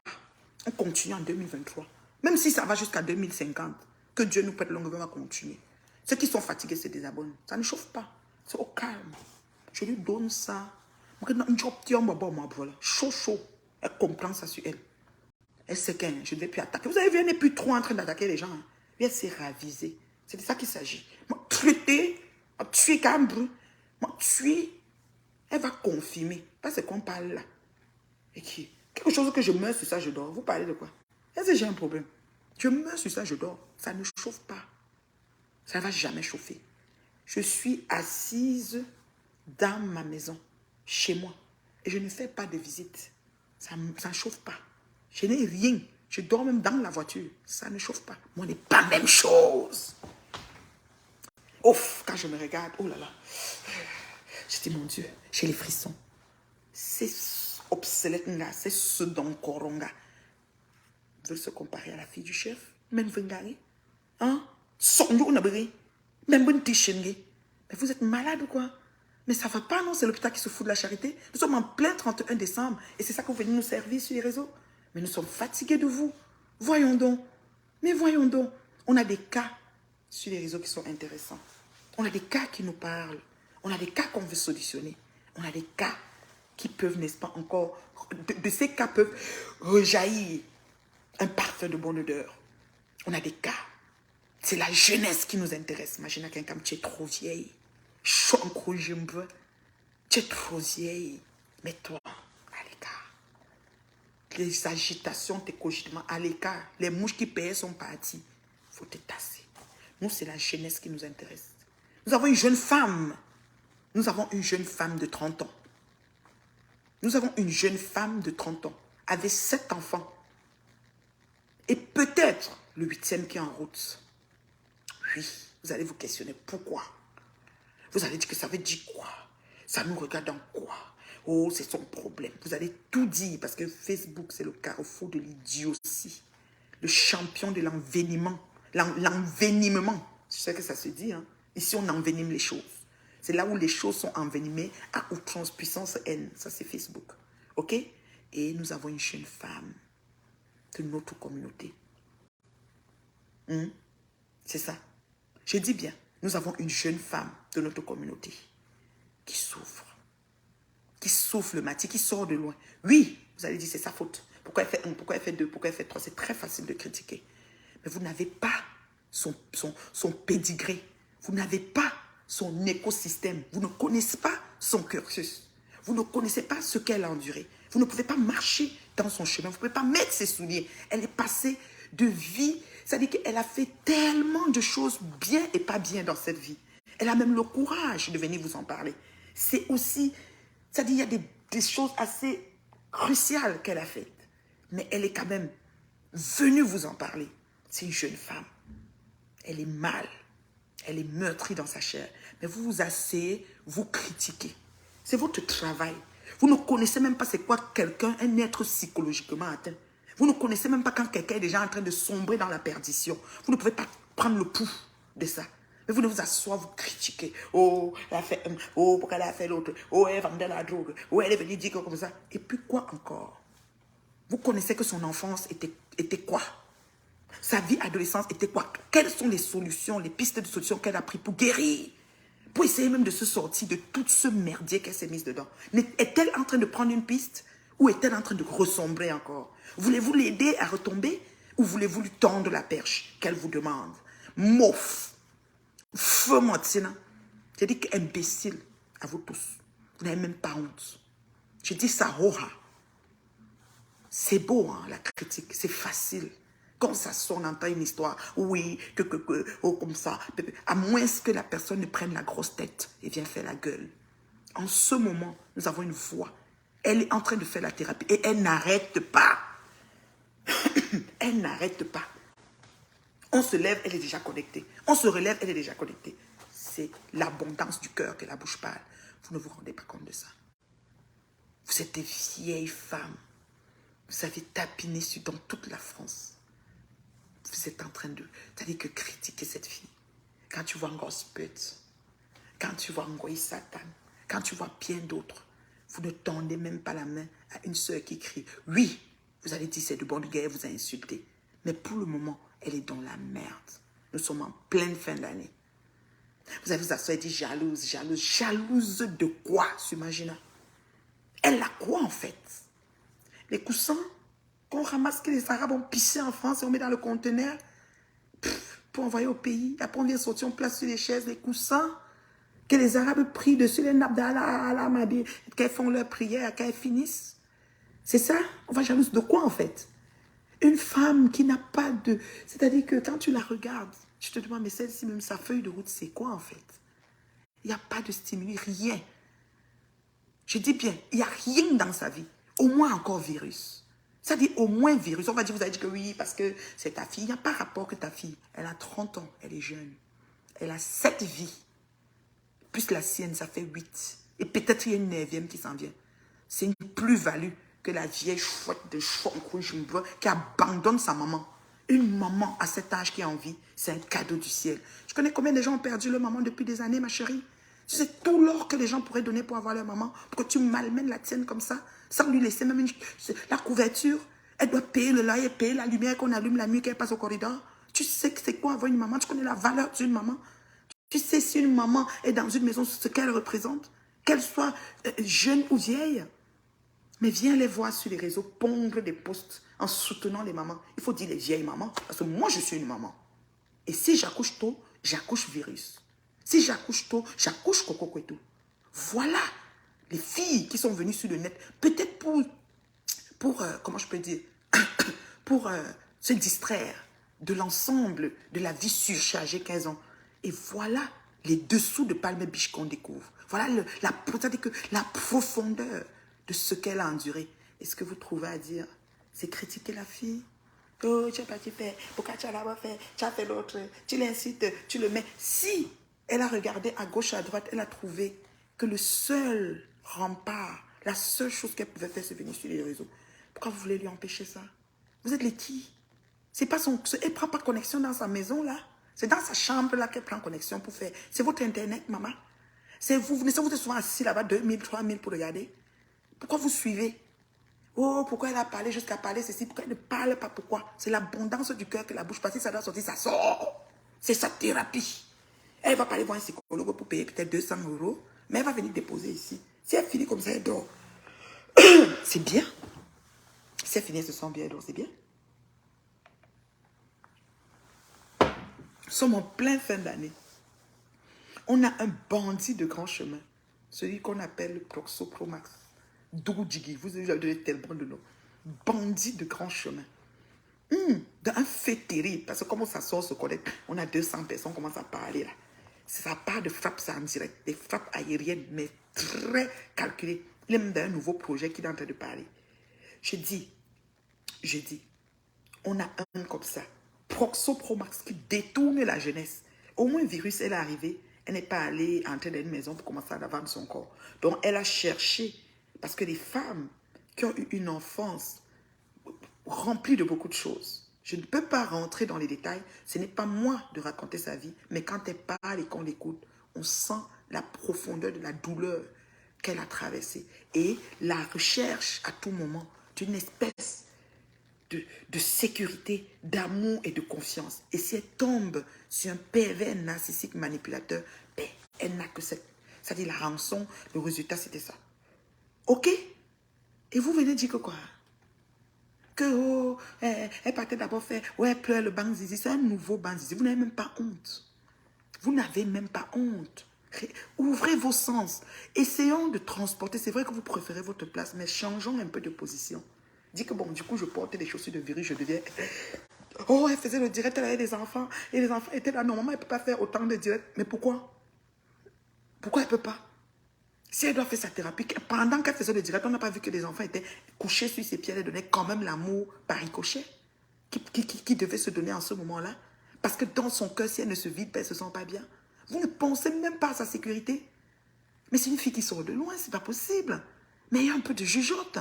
On continue en 2023. Même si ça va jusqu'à 2050, que Dieu nous prête longue vie, on va continuer. Ceux qui sont fatigués se désabonnent. Ça ne chauffe pas. C'est au calme. Je lui donne ça. Chaud, chaud. Elle comprend ça sur elle. Elle sait que je ne vais plus attaquer. Vous avez vu, elle n'est plus trop en train d'attaquer les gens. Elle s'est ravisée. C'est de ça qu'il s'agit. Traiter, tuer Cambre, tuer. Elle va confirmer. Pas ce qu'on parle là. Et qui? Quelque chose que je meurs sur ça, je dors. Vous parlez de quoi? Est-ce que j'ai un problème? Je meurs sur ça, je dors. Ça ne chauffe pas. Ça ne va jamais chauffer. Je suis assise dans ma maison, chez moi. Et je ne fais pas de visite. Ça ne chauffe pas. Je n'ai rien. Je dors même dans la voiture. Ça ne chauffe pas. Moi, on n'est pas la même chose. Ouf, quand je me regarde, oh là là. Je dis, mon Dieu, j'ai les frissons. C'est obsolète, c'est ce don koronga. Veut se comparer à la fille du chef. Même Vengari. Hein? Sonjo Nabri. Même bon Tichenge. Mais vous êtes malade ou quoi? Mais ça va pas, non? C'est l'hôpital qui se fout de la charité. Nous sommes en plein 31 décembre. Et c'est ça que vous venez nous servir sur les réseaux. Mais nous sommes fatigués de vous. Voyons donc. Mais voyons donc. On a des cas sur les réseaux qui sont intéressants. On a des cas qui nous parlent. On a des cas qu'on veut solutionner. On a des cas qui peuvent, n'est-ce pas, encore... De ces cas peuvent rejaillir un parfum de bonne odeur. On a des cas. C'est la jeunesse qui nous intéresse. Imagine quelqu'un comme tu es trop vieille. Tu es trop vieille. Mais toi, à l'écart. Les agitations, tes cogitements, à l'écart. Les mouches qui payaient sont parties. Il faut te tasser. Nous, c'est la jeunesse qui nous intéresse. Nous avons une jeune femme. Nous avons une jeune femme de 30 ans. Nous avons une jeune femme de 30 ans avec 7 enfants. Et peut-être le 8e qui est en route. Oui, vous allez vous questionner pourquoi. Vous allez dire que ça veut dire quoi? Ça nous regarde en quoi? Oh, c'est son problème. Vous allez tout dire parce que Facebook, c'est le carrefour de l'idiotie. Le champion de l'envenimement. L'envenimement. Je sais que ça se dit. Hein? Ici, on envenime les choses. C'est là où les choses sont envenimées à outrance, puissance, haine. Ça, c'est Facebook. OK? Et nous avons une jeune femme de notre communauté. C'est ça. Je dis bien, nous avons une jeune femme de notre communauté qui souffre. qui souffle le matin, qui sort de loin. Oui, vous allez dire, c'est sa faute. Pourquoi elle fait un, pourquoi elle fait deux, pourquoi elle fait trois? C'est très facile de critiquer. Mais vous n'avez pas son pédigré. Vous n'avez pas son écosystème. Vous ne connaissez pas son cursus. Vous ne connaissez pas ce qu'elle a enduré. Vous ne pouvez pas marcher dans son chemin. Vous ne pouvez pas mettre ses souliers. Elle est passée de vie. C'est-à-dire qu'elle a fait tellement de choses bien et pas bien dans cette vie. Elle a même le courage de venir vous en parler. C'est aussi, c'est-à-dire il y a des choses assez cruciales qu'elle a faites. Mais elle est quand même venue vous en parler. C'est une jeune femme. Elle est mal. Elle est meurtrie dans sa chair. Mais vous vous asseyez, vous critiquez. C'est votre travail. Vous ne connaissez même pas c'est quoi quelqu'un, un être psychologiquement atteint. Vous ne connaissez même pas quand quelqu'un est déjà en train de sombrer dans la perdition. Vous ne pouvez pas prendre le pouls de ça. Mais vous ne vous asseyez, vous critiquez. Oh, elle a fait un. Oh, pourquoi elle a fait l'autre. Oh, elle vendait la drogue. Oh, elle est venue dire comme ça. Et puis quoi encore? Vous connaissez que son enfance était quoi? Sa vie adolescence était quoi? Quelles sont les solutions, les pistes de solutions qu'elle a prises pour guérir? Pour essayer même de se sortir de tout ce merdier qu'elle s'est mise dedans. Est-elle en train de prendre une piste ou est-elle en train de ressombrer encore? Voulez-vous l'aider à retomber ou voulez-vous lui tendre la perche qu'elle vous demande? Mouf! Feu motina. J'ai dit qu'imbécile à vous tous. Vous n'avez même pas honte. J'ai dit ça, Roha. C'est beau, hein, la critique. C'est facile. Quand ça sort, on entend une histoire. Oui, oh, comme ça. À moins que la personne ne prenne la grosse tête et vienne faire la gueule. En ce moment, nous avons une voix. Elle est en train de faire la thérapie et elle n'arrête pas. Elle n'arrête pas. On se lève, elle est déjà connectée. On se relève, elle est déjà connectée. C'est l'abondance du cœur que la bouche parle. Vous ne vous rendez pas compte de ça. Vous êtes des vieilles femmes. Vous avez tapiné dans toute la France. Vous êtes en train de... C'est-à-dire que critiquer cette fille. Quand tu vois Ngosput, quand tu vois Ngoï Satan, quand tu vois bien d'autres, vous ne tendez même pas la main à une sœur qui crie. Oui, vous allez dire c'est de bonne guerre, elle vous a insulté. Mais pour le moment, elle est dans la merde. Nous sommes en pleine fin d'année. Vous avez vous asseoir et dit jalouse, jalouse. Jalouse de quoi, s'imagine? Elle a quoi en fait? Les coussins qu'on ramasse, que les Arabes ont pissé en France et on met dans le conteneur pour envoyer au pays. Après on vient sortir, on place sur les chaises, les coussins que les Arabes prient dessus, les nappes d'Allah, qu'elles font leur prière, qu'elles finissent. C'est ça? On va jalouse de quoi en fait? Une femme qui n'a pas de... C'est-à-dire que quand tu la regardes, tu te demandes, mais celle-ci, même sa feuille de route, c'est quoi en fait? Il n'y a pas de stimuli, rien. Je dis bien, il n'y a rien dans sa vie. Au moins encore virus. C'est-à-dire au moins virus. On va dire, vous avez dit que oui, parce que c'est ta fille. Il n'y a pas rapport que ta fille. Elle a 30 ans, elle est jeune. Elle a 7 vies. Plus la sienne, ça fait 8. Et peut-être il y a une 9e qui s'en vient. C'est une plus-value que la vieille chouette de rouge qui abandonne sa maman. Une maman à cet âge qui a envie, c'est un cadeau du ciel. Je connais combien de gens ont perdu leur maman depuis des années, ma chérie. Tu sais tout l'or que les gens pourraient donner pour avoir leur maman, pour que tu malmènes la tienne comme ça, sans lui laisser même la couverture. Elle doit payer le loyer, payer la lumière qu'on allume la nuit qu'elle passe au corridor. Tu sais que c'est quoi avoir une maman, tu connais la valeur d'une maman. Tu sais si une maman est dans une maison, ce qu'elle représente, qu'elle soit jeune ou vieille. Mais viens les voir sur les réseaux, pondre des posts en soutenant les mamans. Il faut dire les vieilles mamans, parce que moi je suis une maman. Et si j'accouche tôt, j'accouche virus. Si j'accouche tôt, j'accouche coco coetou. Voilà les filles qui sont venues sur le net, peut-être pour comment je peux dire, pour se distraire de l'ensemble de la vie surchargée qu'elles ont. Et voilà les dessous de Palme Biche qu'on découvre. Voilà la profondeur de ce qu'elle a enduré. Est-ce que vous trouvez à dire, c'est critiquer la fille? Oh, tu n'as pas fait, pourquoi tu as d'abord fait, tu as fait l'autre, tu l'incites, tu le mets. Si elle a regardé à gauche, à droite, elle a trouvé que le seul rempart, la seule chose qu'elle pouvait faire, c'est venir sur les réseaux. Pourquoi vous voulez lui empêcher ça? Vous êtes les qui? C'est pas son... Elle ne prend pas connexion dans sa maison, là. C'est dans sa chambre, là, qu'elle prend connexion pour faire. C'est votre Internet, maman. C'est vous. Vous êtes souvent assis là-bas, 2000, 3000 pour regarder. Pourquoi vous suivez? Oh, pourquoi elle a parlé jusqu'à parler ceci? Pourquoi elle ne parle pas? Pourquoi? C'est l'abondance du cœur que la bouche passe. Si ça doit sortir, ça sort. C'est sa thérapie. Elle va pas aller voir un psychologue pour payer peut-être 200 €, mais elle va venir déposer ici. Si elle finit comme ça, elle dort. C'est bien. Si elle finit, elle se sent bien, elle dort, c'est bien. Nous sommes en pleine fin d'année. On a un bandit de grand chemin. Celui qu'on appelle le Proxo Promax. Doudjigi, vous avez donné tellement de noms. Bandit de grand chemin. Dans un fait terrible, parce que comme on s'assoit, on se connaît, on a 200 personnes, on commence à parler là. Ça part de frappes en direct, des frappes aériennes, mais très calculées. Il est même dans un nouveau projet qu'il est en train de parler. Je dis, on a un comme ça, Proxo Promax, qui détourne la jeunesse. Au moins, le virus, elle est arrivée, elle n'est pas allée entrer dans une maison pour commencer à vendre son corps. Donc, elle a cherché, parce que les femmes qui ont eu une enfance rempli de beaucoup de choses. Je ne peux pas rentrer dans les détails. Ce n'est pas moi de raconter sa vie, mais quand elle parle et qu'on l'écoute, on sent la profondeur de la douleur qu'elle a traversée et la recherche à tout moment d'une espèce de sécurité, d'amour et de confiance. Et si elle tombe sur un pervers narcissique manipulateur, ben, elle n'a que cette... C'est-à-dire la rançon, le résultat, c'était ça. OK? Et vous venez dire que quoi? Que oh, elle partait d'abord faire, ouais, elle pleure le banc zizi. C'est un nouveau banc zizi. Vous n'avez même pas honte. Vous n'avez même pas honte. Ouvrez vos sens. Essayons de transporter. C'est vrai que vous préférez votre place, mais changeons un peu de position. Dites que bon, du coup, je portais des chaussures de virus, je deviens... Oh, elle faisait le direct, elle avait des enfants. Et les enfants étaient là. Normalement, elle ne peut pas faire autant de directs. Mais pourquoi? Pourquoi elle ne peut pas? Si elle doit faire sa thérapie, pendant qu'elle faisait le direct, on n'a pas vu que les enfants étaient couchés sur ses pieds, elle donnait quand même l'amour par ricochet qui devait se donner en ce moment-là. Parce que dans son cœur, si elle ne se vide pas, elle ne se sent pas bien. Vous ne pensez même pas à sa sécurité. Mais c'est une fille qui sort de loin, c'est pas possible. Mais il y a un peu de jugeote.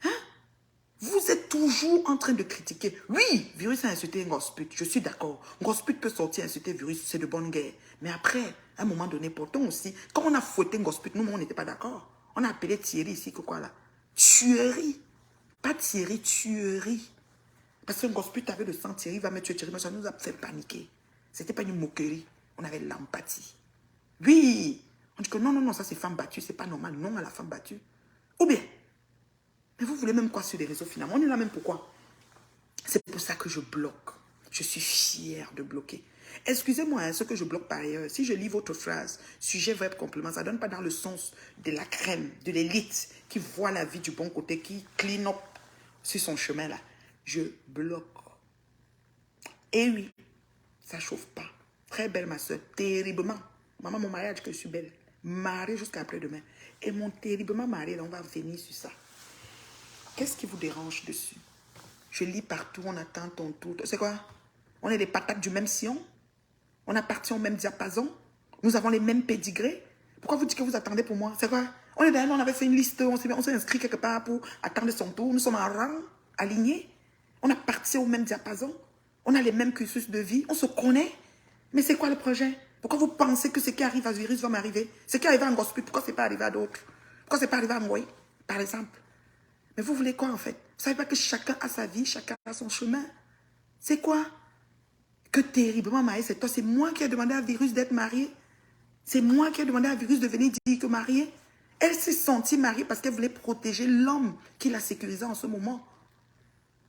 Hein? Vous êtes toujours en train de critiquer. Oui, virus a insulté Ngosput, je suis d'accord. Ngosput peut sortir insulter virus, c'est de bonne guerre. Mais après, à un moment donné, pourtant aussi, quand on a fouetté Ngosput, nous, on n'était pas d'accord. On a appelé Thierry ici, que quoi là? Tuerie. Pas Thierry, tuerie. Parce que Ngosput avait le sang, Thierry va me tuer, Thierry, mais ça nous a fait paniquer. C'était pas une moquerie. On avait l'empathie. Oui. On dit que non, non, non, ça c'est femme battue, c'est pas normal. Non à la femme battue. Ou bien, mais vous voulez même quoi sur les réseaux finalement? On est là même pourquoi? C'est pour ça que je bloque. Je suis fière de bloquer. Excusez-moi, hein, ce que je bloque par ailleurs, si je lis votre phrase, sujet, verbe, complément, ça ne donne pas dans le sens de la crème, de l'élite, qui voit la vie du bon côté, qui clean up sur son chemin là. Je bloque. Et oui, ça chauffe pas. Très belle ma soeur, terriblement. Maman, mon mari a dit que je suis belle. Mariée jusqu'à après-demain. Et mon terriblement marié, là, on va venir sur ça. Qu'est-ce qui vous dérange dessus? Je lis partout, on attend ton tour. C'est quoi? On est des patates du même sillon? On appartient au même diapason? Nous avons les mêmes pédigrés? Pourquoi vous dites que vous attendez pour moi? C'est quoi? On est derrière, on avait fait une liste, on s'est inscrit quelque part pour attendre son tour. Nous sommes en rang, alignés. On appartient au même diapason. On a les mêmes cursus de vie. On se connaît. Mais c'est quoi le projet? Pourquoi vous pensez que ce qui arrive à ce virus va m'arriver? Ce qui arrive à Ngosput, pourquoi ce n'est pas arrivé à d'autres? Pourquoi ce n'est pas arrivé à moi, par exemple? Mais vous voulez quoi en fait? Vous ne savez pas que chacun a sa vie, chacun a son chemin. C'est quoi? Que terriblement marié, c'est toi. C'est moi qui ai demandé à Virus d'être marié. C'est moi qui ai demandé à Virus de venir dire que mariée. Elle s'est sentie mariée parce qu'elle voulait protéger l'homme qui la sécurisait en ce moment.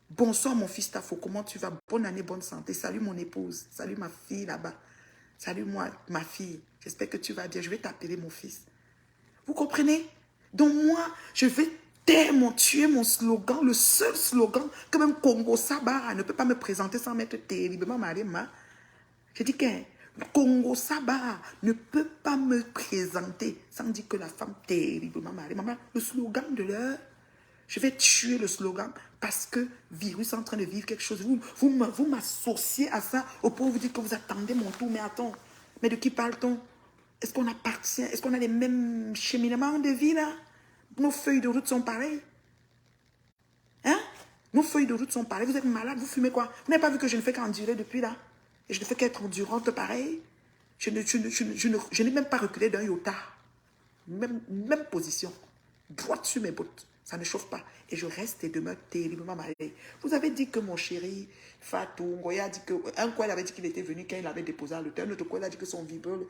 Bonsoir mon fils Tafo, comment tu vas? Bonne année, bonne santé. Salut mon épouse. Salut ma fille là-bas. Salut moi, ma fille. J'espère que tu vas bien. Je vais t'appeler mon fils. Vous comprenez? Donc moi, je vais tuer mon slogan, le seul slogan que même Congo Sabara ne peut pas me présenter sans mettre terriblement Marima. Je dis que Congo Sabara ne peut pas me présenter sans dire que la femme terriblement Marima. Le slogan de l'heure, je vais tuer le slogan parce que virus est en train de vivre quelque chose. Vous m'associez à ça au point où vous dites que vous attendez mon tour. Mais attends, mais de qui parle-t-on? Est-ce qu'on appartient? Est-ce qu'on a les mêmes cheminements de vie là? Nos feuilles de route sont pareilles. Hein? Nos feuilles de route sont pareilles. Vous êtes malade, vous fumez quoi? Vous n'avez pas vu que je ne fais qu'endurer depuis là? Et je ne fais qu'être endurante pareil. Je n'ai même pas reculé d'un iota. Même position. Droite sur mes bottes. Ça ne chauffe pas. Et je reste et demeure terriblement malade. Vous avez dit que mon chéri, Fatou, Ngoya a dit que... Un quoi, il avait dit qu'il était venu quand il avait déposé à l'hôtel. Un autre quoi, il a dit que son vibreur,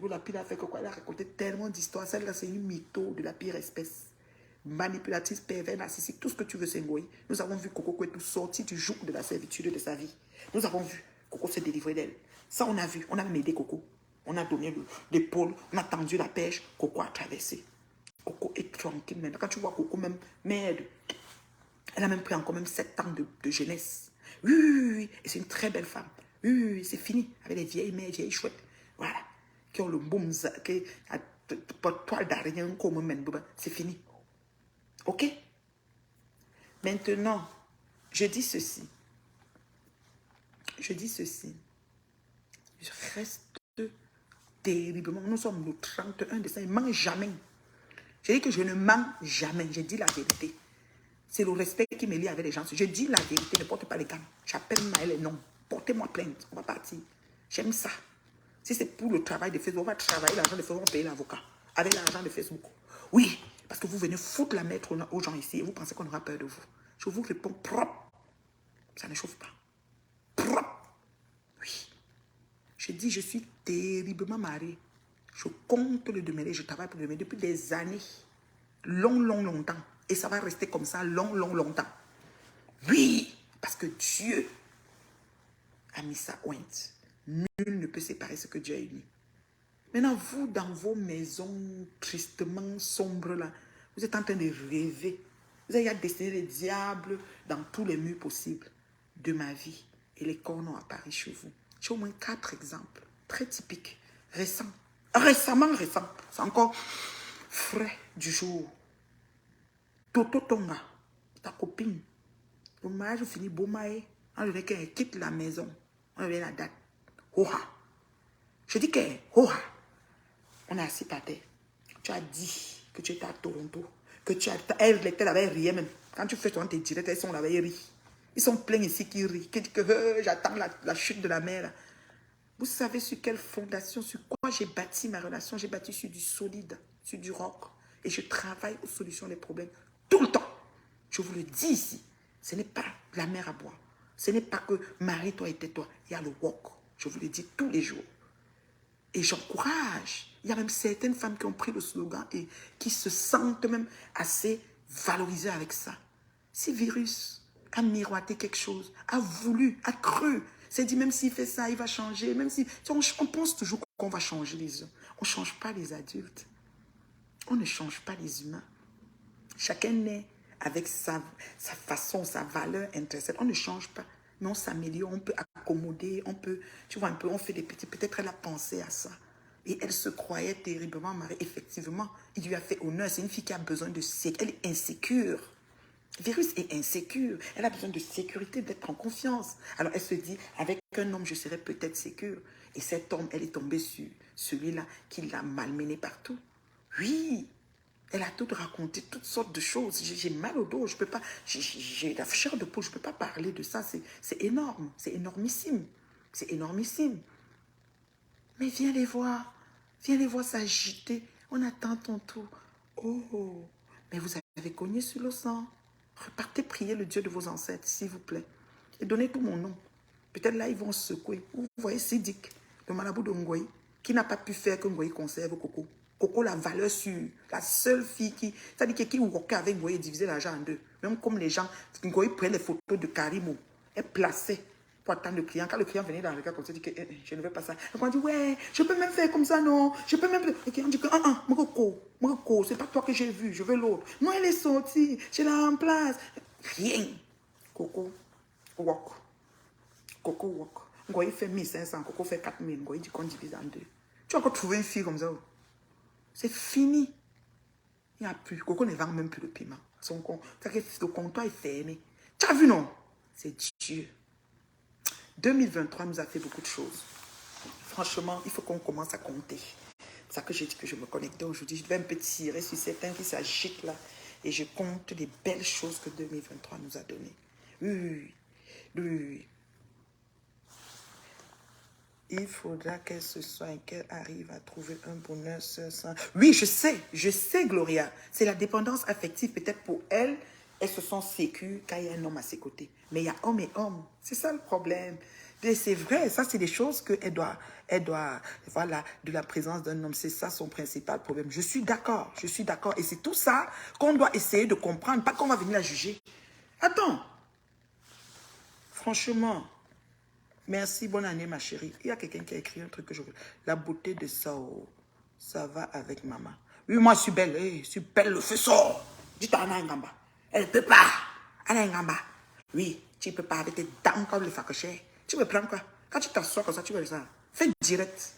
la pile a fait que quoi. Il a raconté tellement d'histoires. Celle-là, c'est une mytho de la pire espèce. Manipulatrice, pervers, narcissique, tout ce que tu veux, c'est Ngoyi. Nous avons vu Coco Kouetou sortir du joug de la servitude de sa vie. Nous avons vu Coco se délivrer d'elle. Ça, on a vu. On a même aidé Coco. On a donné l'épaule, on a tendu la pêche. Coco a traversé. Coco est tranquille maintenant. Quand tu vois Coco, même, merde, elle a même pris encore même 7 ans de jeunesse. Oui, oui, oui, oui. Et c'est une très belle femme. Oui, oui, oui, c'est fini. Avec les vieilles mères, vieilles chouettes. Voilà. Qui ont le boum, qui a toile d'araignée, comme même, c'est fini. Ok? Maintenant, je dis ceci. Je dis ceci. Je reste terriblement. Nous sommes le 31 décembre. Je ne mens jamais. Je dis que je ne mens jamais. Je dis la vérité. C'est le respect qui me lie avec les gens. Je dis la vérité. Ne porte pas les gants. J'appelle Maël et non. Portez-moi plainte. On va partir. J'aime ça. Si c'est pour le travail de Facebook, on va travailler l'argent de Facebook, on va payer l'avocat. Avec l'argent de Facebook. Oui. Parce que vous venez foutre la mettre aux gens ici et vous pensez qu'on aura peur de vous. Je vous réponds propre. Ça ne chauffe pas. Propre. Oui. Je dis, je suis terriblement mariée. Je compte le démêler, je travaille pour le démêler depuis des années. Longtemps. Et ça va rester comme ça longtemps. Oui, parce que Dieu a mis sa ointe. Nul ne peut séparer ce que Dieu a uni. Maintenant, vous, dans vos maisons tristement sombres, là, vous êtes en train de rêver. Vous avez dessiné les diables dans tous les murs possibles de ma vie. Et les corps ont apparu chez vous. J'ai au moins 4 exemples, très typiques, récents. Récemment. C'est encore frais du jour. Toto Tonga, ta copine. Le mariage finit beau maï. On dirait qu'elle quitte la maison. On avait la date. Oha. Je dis que, oha. On est assis par terre. Tu as dit que tu étais à Toronto. Que tu as... Elle avait ri même. Quand tu fais ton tes directs, elles sont là, elles rient. Ils sont pleins ici qui rient. Qui disent que j'attends la chute de la mer. Vous savez sur quelle fondation, sur quoi j'ai bâti ma relation? J'ai bâti sur du solide, sur du rock. Et je travaille aux solutions des problèmes tout le temps. Je vous le dis ici. Ce n'est pas la mer à boire. Ce n'est pas que marie-toi et tais-toi. Il y a le walk. Je vous le dis tous les jours. Et j'encourage. Il y a même certaines femmes qui ont pris le slogan et qui se sentent même assez valorisées avec ça. Si Virus a miroité quelque chose, a voulu, a cru, s'est dit même s'il fait ça, il va changer. Même si on pense toujours qu'on va changer les hommes. On ne change pas les adultes. On ne change pas les humains. Chacun naît avec sa façon, sa valeur intrinsèque. On ne change pas, mais on s'améliore, on peut accommoder, on peut, tu vois un peu, on fait des petits, peut-être elle a pensé à ça. Et elle se croyait terriblement mariée. Effectivement, il lui a fait honneur. C'est une fille qui a besoin de sécurité. Elle est insécure. Virus est insécure. Elle a besoin de sécurité, d'être en confiance. Alors elle se dit, avec un homme, je serai peut-être sécure. Et cet homme, elle est tombée sur celui-là qui l'a malmenée partout. Oui. Elle a tout raconté, toutes sortes de choses. J'ai mal au dos, je peux pas. J'ai la chair de poule, je ne peux pas parler de ça. C'est énorme, c'est énormissime. C'est énormissime. Mais viens les voir s'agiter. On attend ton tour. Oh, mais vous avez cogné sur le sang. Repartez prier le Dieu de vos ancêtres, s'il vous plaît. Et donnez tout mon nom. Peut-être là, ils vont secouer. Vous voyez Sidik, le marabout de Ngoyi, qui n'a pas pu faire que Ngoyi conserve Coco. Coco, la valeur sûre. La seule fille qui... C'est-à-dire qui workait avec Ngoyi et divisait l'argent en deux. Même comme les gens, Ngoyi prenait les photos de Karimo. Elle plaçait pour attendre le client. Quand le client venait dans le cas comme ça, il dit que je ne veux pas ça. Elle dit, ouais, je peux même faire comme ça, non. Je peux même... Le client dit que, Moko, c'est pas toi que j'ai vu, je veux l'autre. Non, elle est sortie, je la remplace. Rien. Coco, walk. Coco walk. Ngoyi fait 1500, Coco fait 4000. Ngoyi dit qu'on divise en deux. Tu as encore trouvé une fille comme ça. C'est fini. Il n'y a plus. Coco ne vend même plus le piment. Le comptoir est fermé. Tu as vu, non? C'est Dieu. 2023 nous a fait beaucoup de choses. Franchement, il faut qu'on commence à compter. C'est ça que j'ai dit que je me connectais aujourd'hui. Je devais un peu tirer sur certains qui s'agitent là. Et je compte les belles choses que 2023 nous a données. Oui. Il faudra qu'elle se soigne, qu'elle arrive à trouver un bonheur seul sans... Oui, je sais, Gloria. C'est la dépendance affective. Peut-être pour elle, elles se sont sécues quand il y a un homme à ses côtés. Mais il y a homme et homme. C'est ça le problème. Et c'est vrai, ça, c'est des choses qu'elle doit, voilà, de la présence d'un homme. C'est ça son principal problème. Je suis d'accord, je suis d'accord. Et c'est tout ça qu'on doit essayer de comprendre, pas qu'on va venir la juger. Attends, franchement... Merci, bonne année ma chérie. Il y a quelqu'un qui a écrit un truc que je veux. La beauté de ça, oh, ça va avec maman. Oui, moi je suis belle, je suis belle, le feu sort. Dis-toi Anna Ngamba. Elle ne peut pas. Anna Ngamba. Oui, tu ne peux pas avec tes dents comme le facoché. Tu veux prendre quoi? Quand tu t'assois comme ça, tu veux ça. Fais direct.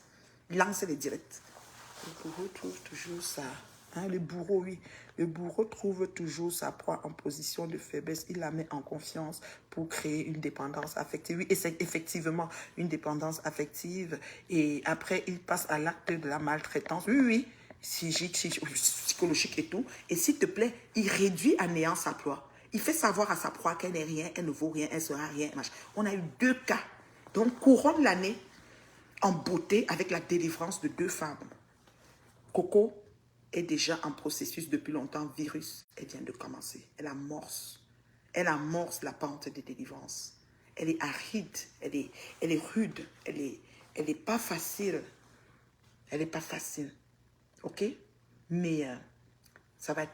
Lance les directs. Le bourreau trouve toujours ça. Hein, le bourreau, oui. Le bourreau trouve toujours sa proie en position de faiblesse. Il la met en confiance pour créer une dépendance affective. Oui, et c'est effectivement une dépendance affective. Et après, il passe à l'acte de la maltraitance. Oui, oui. Psychologique et tout. Et s'il te plaît, il réduit à néant sa proie. Il fait savoir à sa proie qu'elle n'est rien, elle ne vaut rien, elle sera rien. On a eu 2 cas. Donc, couronne l'année en beauté avec la délivrance de 2 femmes. Coco est déjà en processus depuis longtemps. Virus, elle vient de commencer. Elle amorce. Elle amorce la pente de délivrance. Elle est aride. Elle est rude. Elle est pas facile. Elle n'est pas facile. OK? Mais ça va être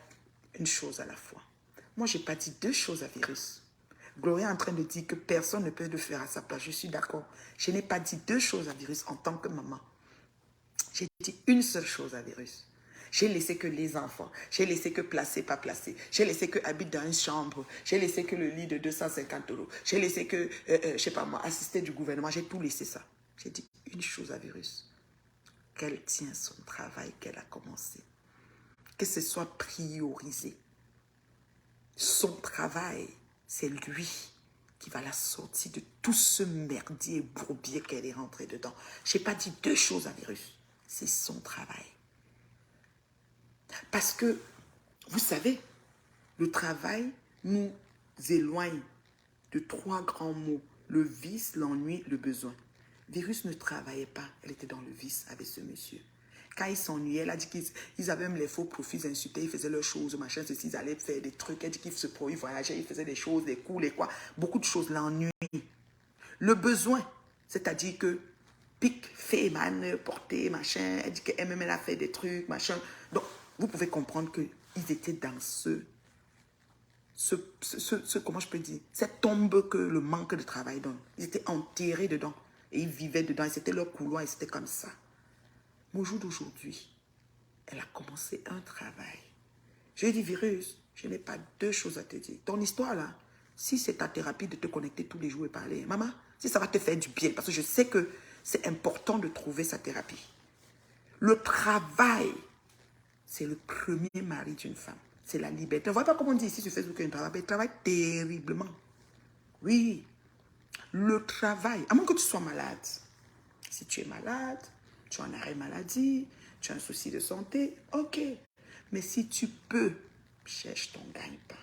une chose à la fois. Moi, je n'ai pas dit 2 choses à Virus. Gloria est en train de dire que personne ne peut le faire à sa place. Je suis d'accord. Je n'ai pas dit 2 choses à Virus en tant que maman. J'ai dit une seule chose à Virus. J'ai laissé que les enfants, j'ai laissé que placé, pas placé, j'ai laissé que habite dans une chambre, j'ai laissé que le lit de 250 €, j'ai laissé que, je sais pas moi, assister du gouvernement, j'ai tout laissé ça. J'ai dit une chose à Virus, qu'elle tient son travail qu'elle a commencé, que ce soit priorisé. Son travail, c'est lui qui va la sortir de tout ce merdier et bourbier qu'elle est rentrée dedans. Je n'ai pas dit 2 choses à Virus, c'est son travail. Parce que, vous savez, le travail nous éloigne de 3 grands mots. Le vice, l'ennui, le besoin. Virus ne travaillait pas. Elle était dans le vice avec ce monsieur. Quand il s'ennuyait, elle a dit qu'ils avaient même les faux profils, ils insultaient, ils faisaient leurs choses, machin, ceci, ils allaient faire des trucs. Elle dit qu'ils ils voyageaient, ils faisaient des choses, des coups, les quoi. Beaucoup de choses, l'ennui. Le besoin, c'est-à-dire que pique, fait, man, porter, machin. Elle dit qu'elle-même, elle a fait des trucs, machin. Donc, vous pouvez comprendre qu'ils étaient dans comment je peux dire, cette tombe que le manque de travail donne. Ils étaient enterrés dedans. Et ils vivaient dedans. Et c'était leur couloir et c'était comme ça. Mais au jour d'aujourd'hui, elle a commencé un travail. Je lui ai dit, Virus, je n'ai pas 2 choses à te dire. Ton histoire là, si c'est ta thérapie de te connecter tous les jours et parler, maman, si ça va te faire du bien, parce que je sais que c'est important de trouver sa thérapie. Le travail, c'est le premier mari d'une femme. C'est la liberté. On ne voit pas comment on dit ici sur Facebook un travail. Il travaille terriblement. Oui. Le travail, à moins que tu sois malade. Si tu es malade, tu as un arrêt maladie, tu as un souci de santé, ok. Mais si tu peux, cherche ton gagne-pain.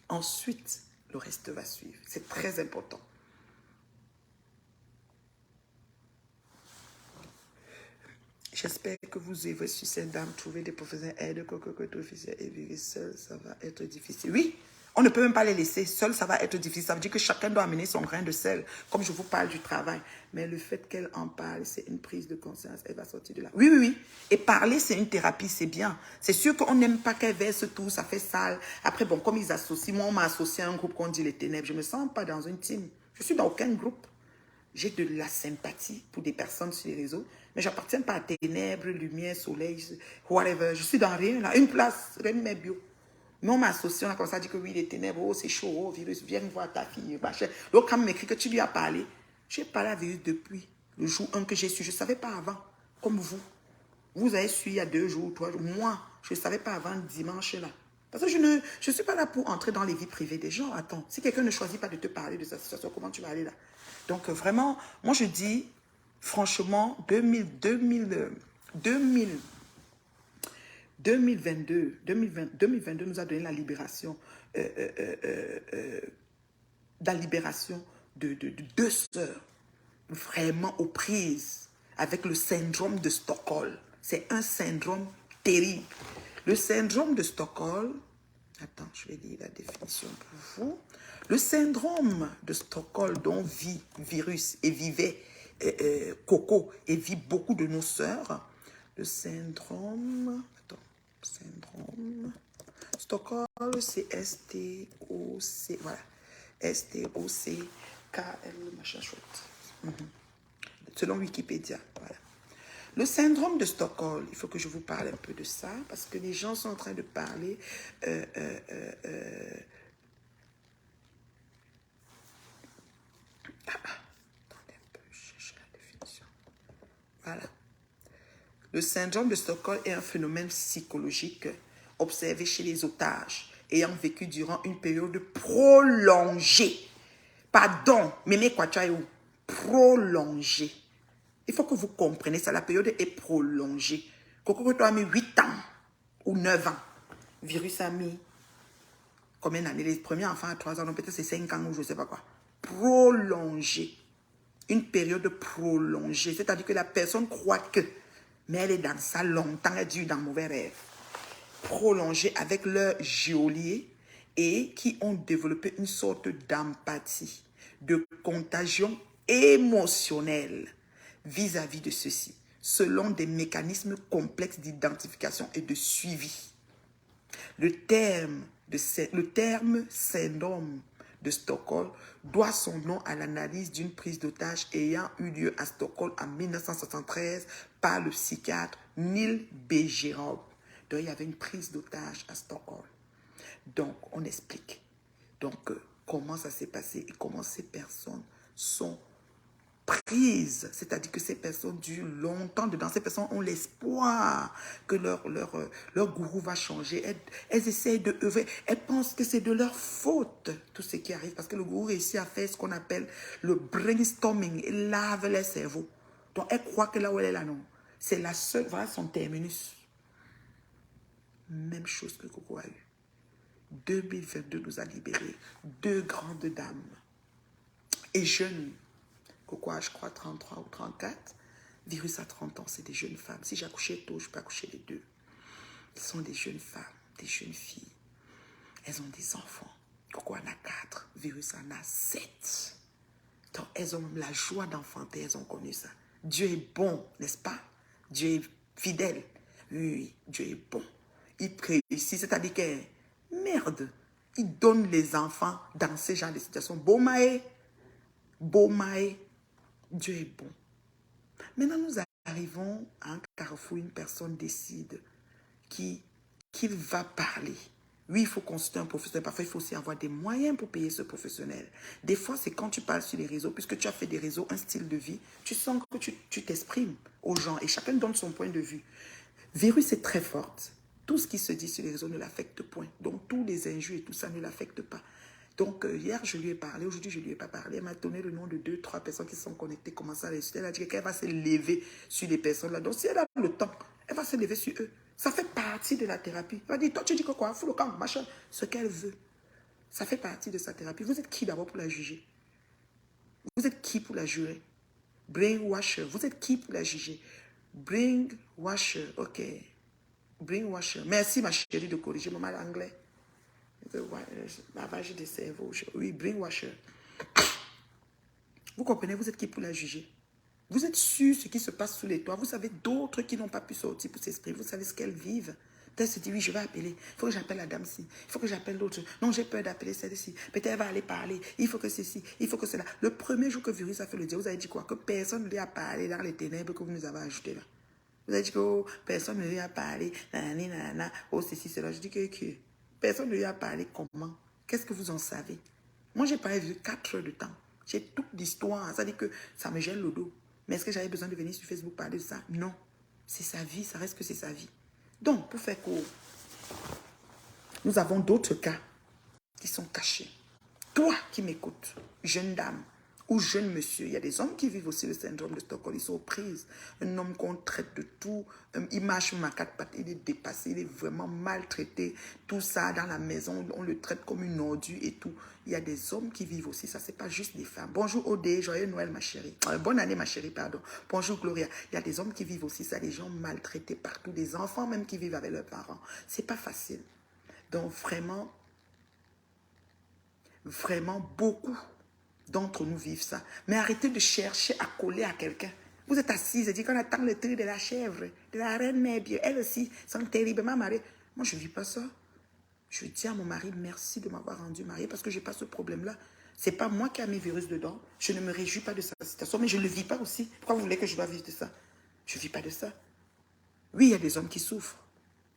Ensuite, le reste va suivre. C'est très important. J'espère que vous avez su cette dame trouver des professionnels aide, que officiels et vivre seul, ça va être difficile. Oui, on ne peut même pas les laisser. Seul, ça va être difficile. Ça veut dire que chacun doit amener son grain de sel. Comme je vous parle du travail. Mais le fait qu'elle en parle, c'est une prise de conscience. Elle va sortir de là. Oui, oui, oui. Et parler, c'est une thérapie, c'est bien. C'est sûr qu'on n'aime pas qu'elle verse tout, ça fait sale. Après, bon, comme ils associent, moi, on m'a associé à un groupe qu'on dit les ténèbres. Je ne me sens pas dans une team. Je suis dans aucun groupe. J'ai de la sympathie pour des personnes sur les réseaux, mais je n'appartiens pas à ténèbres, lumière, soleil, whatever. Je suis dans rien, là, une place, rien de mes bio. Mais on m'a associé, on a comme ça dit que oui, les ténèbres, oh, c'est chaud, oh, virus, viens voir ta fille, machin. L'autre, quand m'écrit que tu lui as parlé, j'ai parlé à virus depuis le jour 1 que j'ai su. Je ne savais pas avant, comme vous. Vous avez su il y a 2 jours, 3 jours. Moi, je ne savais pas avant dimanche là. Parce que je ne suis pas là pour entrer dans les vies privées des gens. Attends, si quelqu'un ne choisit pas de te parler de sa situation, comment tu vas aller là? Donc vraiment, moi je dis, franchement, 2022 nous a donné la libération, de 2 sœurs. vraiment aux prises avec le syndrome de Stockholm. C'est un syndrome terrible. Le syndrome de Stockholm, attends, je vais lire la définition pour vous. Le syndrome de Stockholm dont vit virus et vivait Coco et vit beaucoup de nos sœurs. Le syndrome, attends, syndrome, Stockholm, c'est S-T-O-C, voilà, S-T-O-C-K-L, machin chouette. Selon Wikipédia, voilà. Le syndrome de Stockholm, il faut que je vous parle un peu de ça, parce que les gens sont en train de parler. Attendez un peu, je cherche la définition. Voilà. Le syndrome de Stockholm est un phénomène psychologique observé chez les otages ayant vécu durant une période prolongée. Pardon, Mémé Kwachayou, prolongée. Il faut que vous compreniez ça, la période est prolongée. Coco a mis 8 ans ou 9 ans. Virus a mis combien d'années? Les premiers enfants à 3 ans, donc peut-être c'est 5 ans ou je ne sais pas quoi. Prolongée. Une période prolongée. C'est-à-dire que la personne croit que, mais elle est dans ça longtemps, elle dure dans mauvais rêve. Prolongée avec leur geôlier et qui ont développé une sorte d'empathie, de contagion émotionnelle vis-à-vis de ceci, selon des mécanismes complexes d'identification et de suivi. Le terme syndrome de Stockholm doit son nom à l'analyse d'une prise d'otage ayant eu lieu à Stockholm en 1973 par le psychiatre Neil Bejerov. Donc, il y avait une prise d'otage à Stockholm. Donc, on explique. Donc, comment ça s'est passé et comment ces personnes sont prises. C'est-à-dire que ces personnes durent longtemps dedans. Ces personnes ont l'espoir que leur gourou va changer. Elles essayent de œuvrer. Elles pensent que c'est de leur faute, tout ce qui arrive. Parce que le gourou réussit à faire ce qu'on appelle le brainstorming. Il lave les cerveaux. Donc, elles croient que là où elle est là, non. C'est la seule, voilà son terminus. Même chose que Coco a eu. 2022 nous a libérés. 2 grandes dames. Et jeunes. Coco a, je crois, 33 ou 34. Virus à 30 ans, c'est des jeunes femmes. Si j'accouchais tôt, je peux accoucher les deux. Ce sont des jeunes femmes, des jeunes filles. Elles ont des enfants. Coco en a 4. Virus en a 7. Donc, elles ont la joie d'enfanter. Elles ont connu ça. Dieu est bon, n'est-ce pas? Dieu est fidèle. Oui, Dieu est bon. Il réussit, c'est-à-dire que, merde, il donne les enfants dans ce genre de situation. Bomae, Dieu est bon. Maintenant, nous arrivons à un carrefour, une personne décide qu'il va parler. Oui, il faut consulter un professionnel. Parfois, il faut aussi avoir des moyens pour payer ce professionnel. Des fois, c'est quand tu parles sur les réseaux, puisque tu as fait des réseaux, un style de vie, tu sens que tu t'exprimes aux gens et chacun donne son point de vue. Virus est très forte. Tout ce qui se dit sur les réseaux ne l'affecte point. Donc, tous les injures et tout ça ne l'affecte pas. Donc, hier, je lui ai parlé. Aujourd'hui, je ne lui ai pas parlé. Elle m'a donné le nom de 2, 3 personnes qui sont connectées. Comment ça, elle a dit qu'elle va se lever sur les personnes-là. Donc, si elle a le temps, elle va se lever sur eux. Ça fait partie de la thérapie. Elle va dire, toi, tu dis que quoi? Fous le camp, machin. Ce qu'elle veut. Ça fait partie de sa thérapie. Vous êtes qui d'abord pour la juger? Vous êtes qui pour la jurer? Brainwasher. Vous êtes qui pour la juger? Brainwasher. OK. Brainwasher. Merci, ma chérie, de corriger mon mal anglais. Lavage de cerveau. Oui, brainwasher. Vous comprenez, vous êtes qui pour la juger? Vous êtes sûr ce qui se passe sous les toits. Vous savez d'autres qui n'ont pas pu sortir pour s'exprimer. Vous savez ce qu'elles vivent. Peut-être se dit, oui, je vais appeler. Il faut que j'appelle la dame-ci. Il faut que j'appelle l'autre. Non, j'ai peur d'appeler celle-ci. Peut-être elle va aller parler. Il faut que ceci. Il faut que cela. Le premier jour que Virus a fait le dire, vous avez dit quoi? Que personne ne lui a parlé dans les ténèbres que vous nous avez ajoutées là. Vous avez dit que oh, personne ne lui a parlé. Nanani, nanana, oh, ceci, cela. Je dis que personne ne lui a parlé comment? Qu'est-ce que vous en savez? Moi, j'ai parlé de 4 heures de temps. J'ai toute l'histoire. Ça dit que ça me gèle le dos. Mais est-ce que j'avais besoin de venir sur Facebook parler de ça? Non. C'est sa vie, ça reste que c'est sa vie. Donc, pour faire court, nous avons d'autres cas qui sont cachés. Toi qui m'écoutes, jeune dame, Ou jeune monsieur, il y a des hommes qui vivent aussi le syndrome de Stockholm, ils sont aux prises. Un homme qu'on traite de tout, il marche même à quatre pattes, il est dépassé, il est vraiment maltraité. Tout ça dans la maison, on le traite comme une ordure et tout. Il y a des hommes qui vivent aussi, ça c'est pas juste des femmes. Bonjour Odé, joyeux Noël ma chérie. Bonne année ma chérie, pardon. Bonjour Gloria. Il y a des hommes qui vivent aussi ça, des gens maltraités partout, des enfants même qui vivent avec leurs parents. C'est pas facile. Donc vraiment, vraiment beaucoup d'entre nous vivent ça. Mais arrêtez de chercher à coller à quelqu'un. Vous êtes assise et dites qu'on attend le tri de la chèvre, de la reine mère Dieu. Elles aussi sont terriblement mariées. Moi, je ne vis pas ça. Je dis à mon mari, merci de m'avoir rendu mariée parce que je n'ai pas ce problème-là. Ce n'est pas moi qui ai mis virus dedans. Je ne me réjouis pas de sa situation, mais je ne le vis pas aussi. Pourquoi vous voulez que je dois vivre de ça? Je ne vis pas de ça. Oui, il y a des hommes qui souffrent.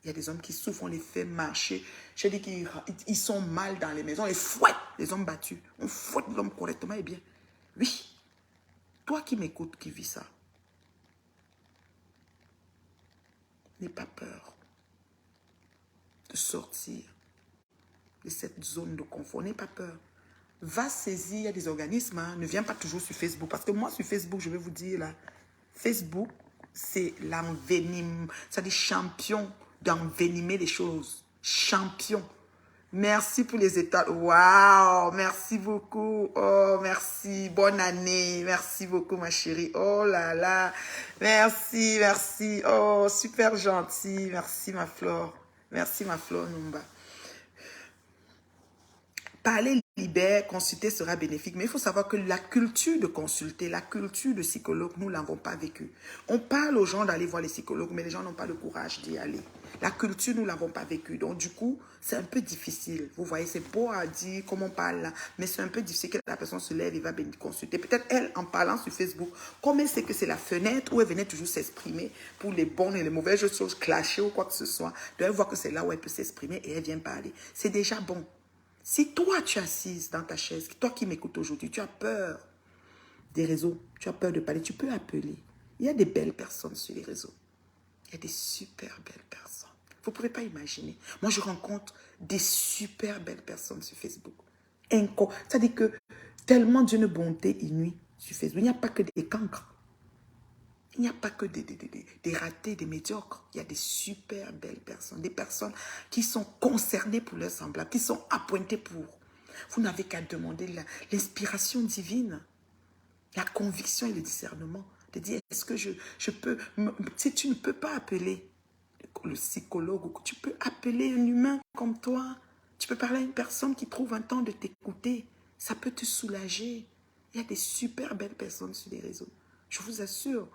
Il y a des hommes qui souffrent, on les fait marcher. Je dis qu'ils sont mal dans les maisons. On les fouette, les hommes battus. On fouette l'homme correctement et bien. Oui, toi qui m'écoutes, qui vis ça, n'aie pas peur de sortir de cette zone de confort. N'aie pas peur. Va saisir, il y a des organismes, hein. Ne viens pas toujours sur Facebook. Parce que moi, sur Facebook, je vais vous dire, là, Facebook, c'est l'envenime. C'est-à-dire champion d'envenimer les choses. Champion. Merci pour les étoiles. Waouh, merci beaucoup. Oh, merci. Bonne année. Merci beaucoup, ma chérie. Oh là là. Merci, merci. Oh, super gentil. Merci, ma Flore. Merci, ma Flore Numba. Parler libère, consulter sera bénéfique. Mais il faut savoir que la culture de consulter, la culture de psychologue, nous ne l'avons pas vécue. On parle aux gens d'aller voir les psychologues, mais les gens n'ont pas le courage d'y aller. La culture, nous ne l'avons pas vécue. Donc, du coup, c'est un peu difficile. Vous voyez, c'est beau à dire, comme on parle là, mais c'est un peu difficile que la personne se lève et va consulter. Peut-être elle, en parlant sur Facebook, comme elle sait que c'est la fenêtre où elle venait toujours s'exprimer pour les bonnes et les mauvaises choses, clasher ou quoi que ce soit, de elle voir que c'est là où elle peut s'exprimer et elle vient parler. C'est déjà bon. Si toi, tu es assise dans ta chaise, toi qui m'écoutes aujourd'hui, tu as peur des réseaux, tu as peur de parler, tu peux appeler. Il y a des belles personnes sur les réseaux. Il y a des super belles personnes. Vous ne pouvez pas imaginer. Moi, je rencontre des super belles personnes sur Facebook. C'est-à-dire que tellement d'une bonté inouïe sur Facebook. Il n'y a pas que des cancres. Il n'y a pas que des ratés, des médiocres. Il y a des super belles personnes. Des personnes qui sont concernées pour leurs semblables, qui sont appointées pour. Vous n'avez qu'à demander l'inspiration divine, la conviction et le discernement. De dire, est-ce que je peux... Si tu ne peux pas appeler le psychologue, tu peux appeler un humain comme toi. Tu peux parler à une personne qui trouve un temps de t'écouter. Ça peut te soulager. Il y a des super belles personnes sur les réseaux. Je vous assure.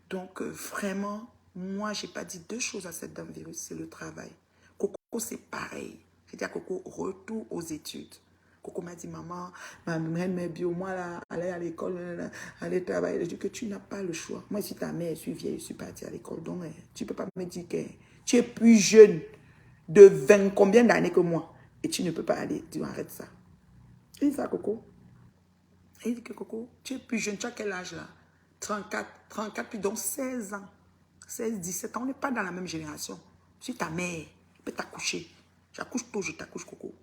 Donc, vraiment, moi, je n'ai pas dit deux choses à cette dame virus, c'est le travail. Coco, c'est pareil. J'ai dit à Coco, retour aux études. Coco m'a dit, maman, ma mère bio, moi, là, aller à l'école, aller travailler. Je dis que tu n'as pas le choix. Moi, si ta mère, je suis vieille, je suis partie à l'école. Donc, tu ne peux pas me dire que tu es plus jeune de 20 combien d'années que moi. Et tu ne peux pas aller. Tu arrêtes ça. Il dit ça, Coco. Il dit que Coco, tu es plus jeune. Tu as quel âge là? 34, puis donc 16 ans. 16, 17 ans. On n'est pas dans la même génération. Si ta mère peut t'accoucher, j'accouche tôt, je t'accouche, Coco.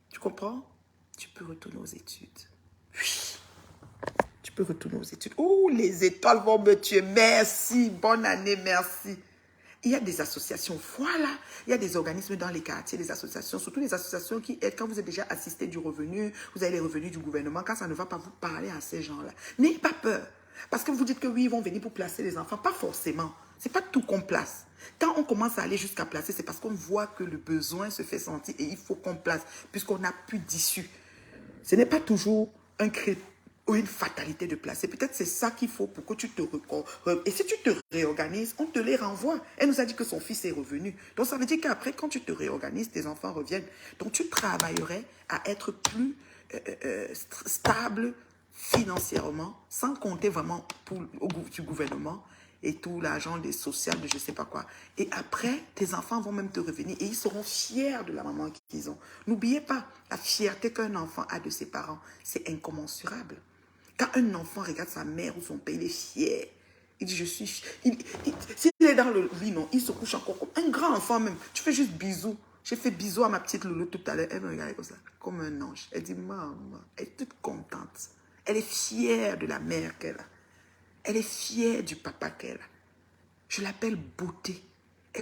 Tu comprends? Tu peux retourner aux études. Oui. Tu peux retourner aux études. Oh, les étoiles vont me tuer. Merci. Bonne année, merci. Il y a des associations, voilà. Il y a des organismes dans les quartiers, des associations, surtout les associations qui aident quand vous êtes déjà assisté du revenu, vous avez les revenus du gouvernement, quand ça ne va pas vous parler à ces gens-là. N'ayez pas peur. Parce que vous dites que oui, ils vont venir pour placer les enfants. Pas forcément. Ce n'est pas tout qu'on place. Quand on commence à aller jusqu'à placer, c'est parce qu'on voit que le besoin se fait sentir et il faut qu'on place, puisqu'on n'a plus d'issue. Ce n'est pas toujours un critère ou une fatalité de placer. Peut-être c'est ça qu'il faut pour que tu te et si tu te réorganises, on te les renvoie. Elle nous a dit que son fils est revenu. Donc ça veut dire qu'après, quand tu te réorganises, tes enfants reviennent. Donc tu travaillerais à être plus stable financièrement, sans compter vraiment du gouvernement et tout l'argent des sociales, de je ne sais pas quoi. Et après, tes enfants vont même te revenir et ils seront fiers de la maman qu'ils ont. N'oubliez pas, la fierté qu'un enfant a de ses parents, c'est incommensurable. Quand un enfant regarde sa mère ou son père, il est fier. Il dit, je suis... S'il est dans le lit, non, il se couche encore comme un grand enfant même. Tu fais juste bisous. J'ai fait bisous à ma petite Loulou tout à l'heure. Elle me regardait comme ça, comme un ange. Elle dit, maman, elle est toute contente. Elle est fière de la mère qu'elle a. Elle est fière du papa qu'elle a. Je l'appelle beauté.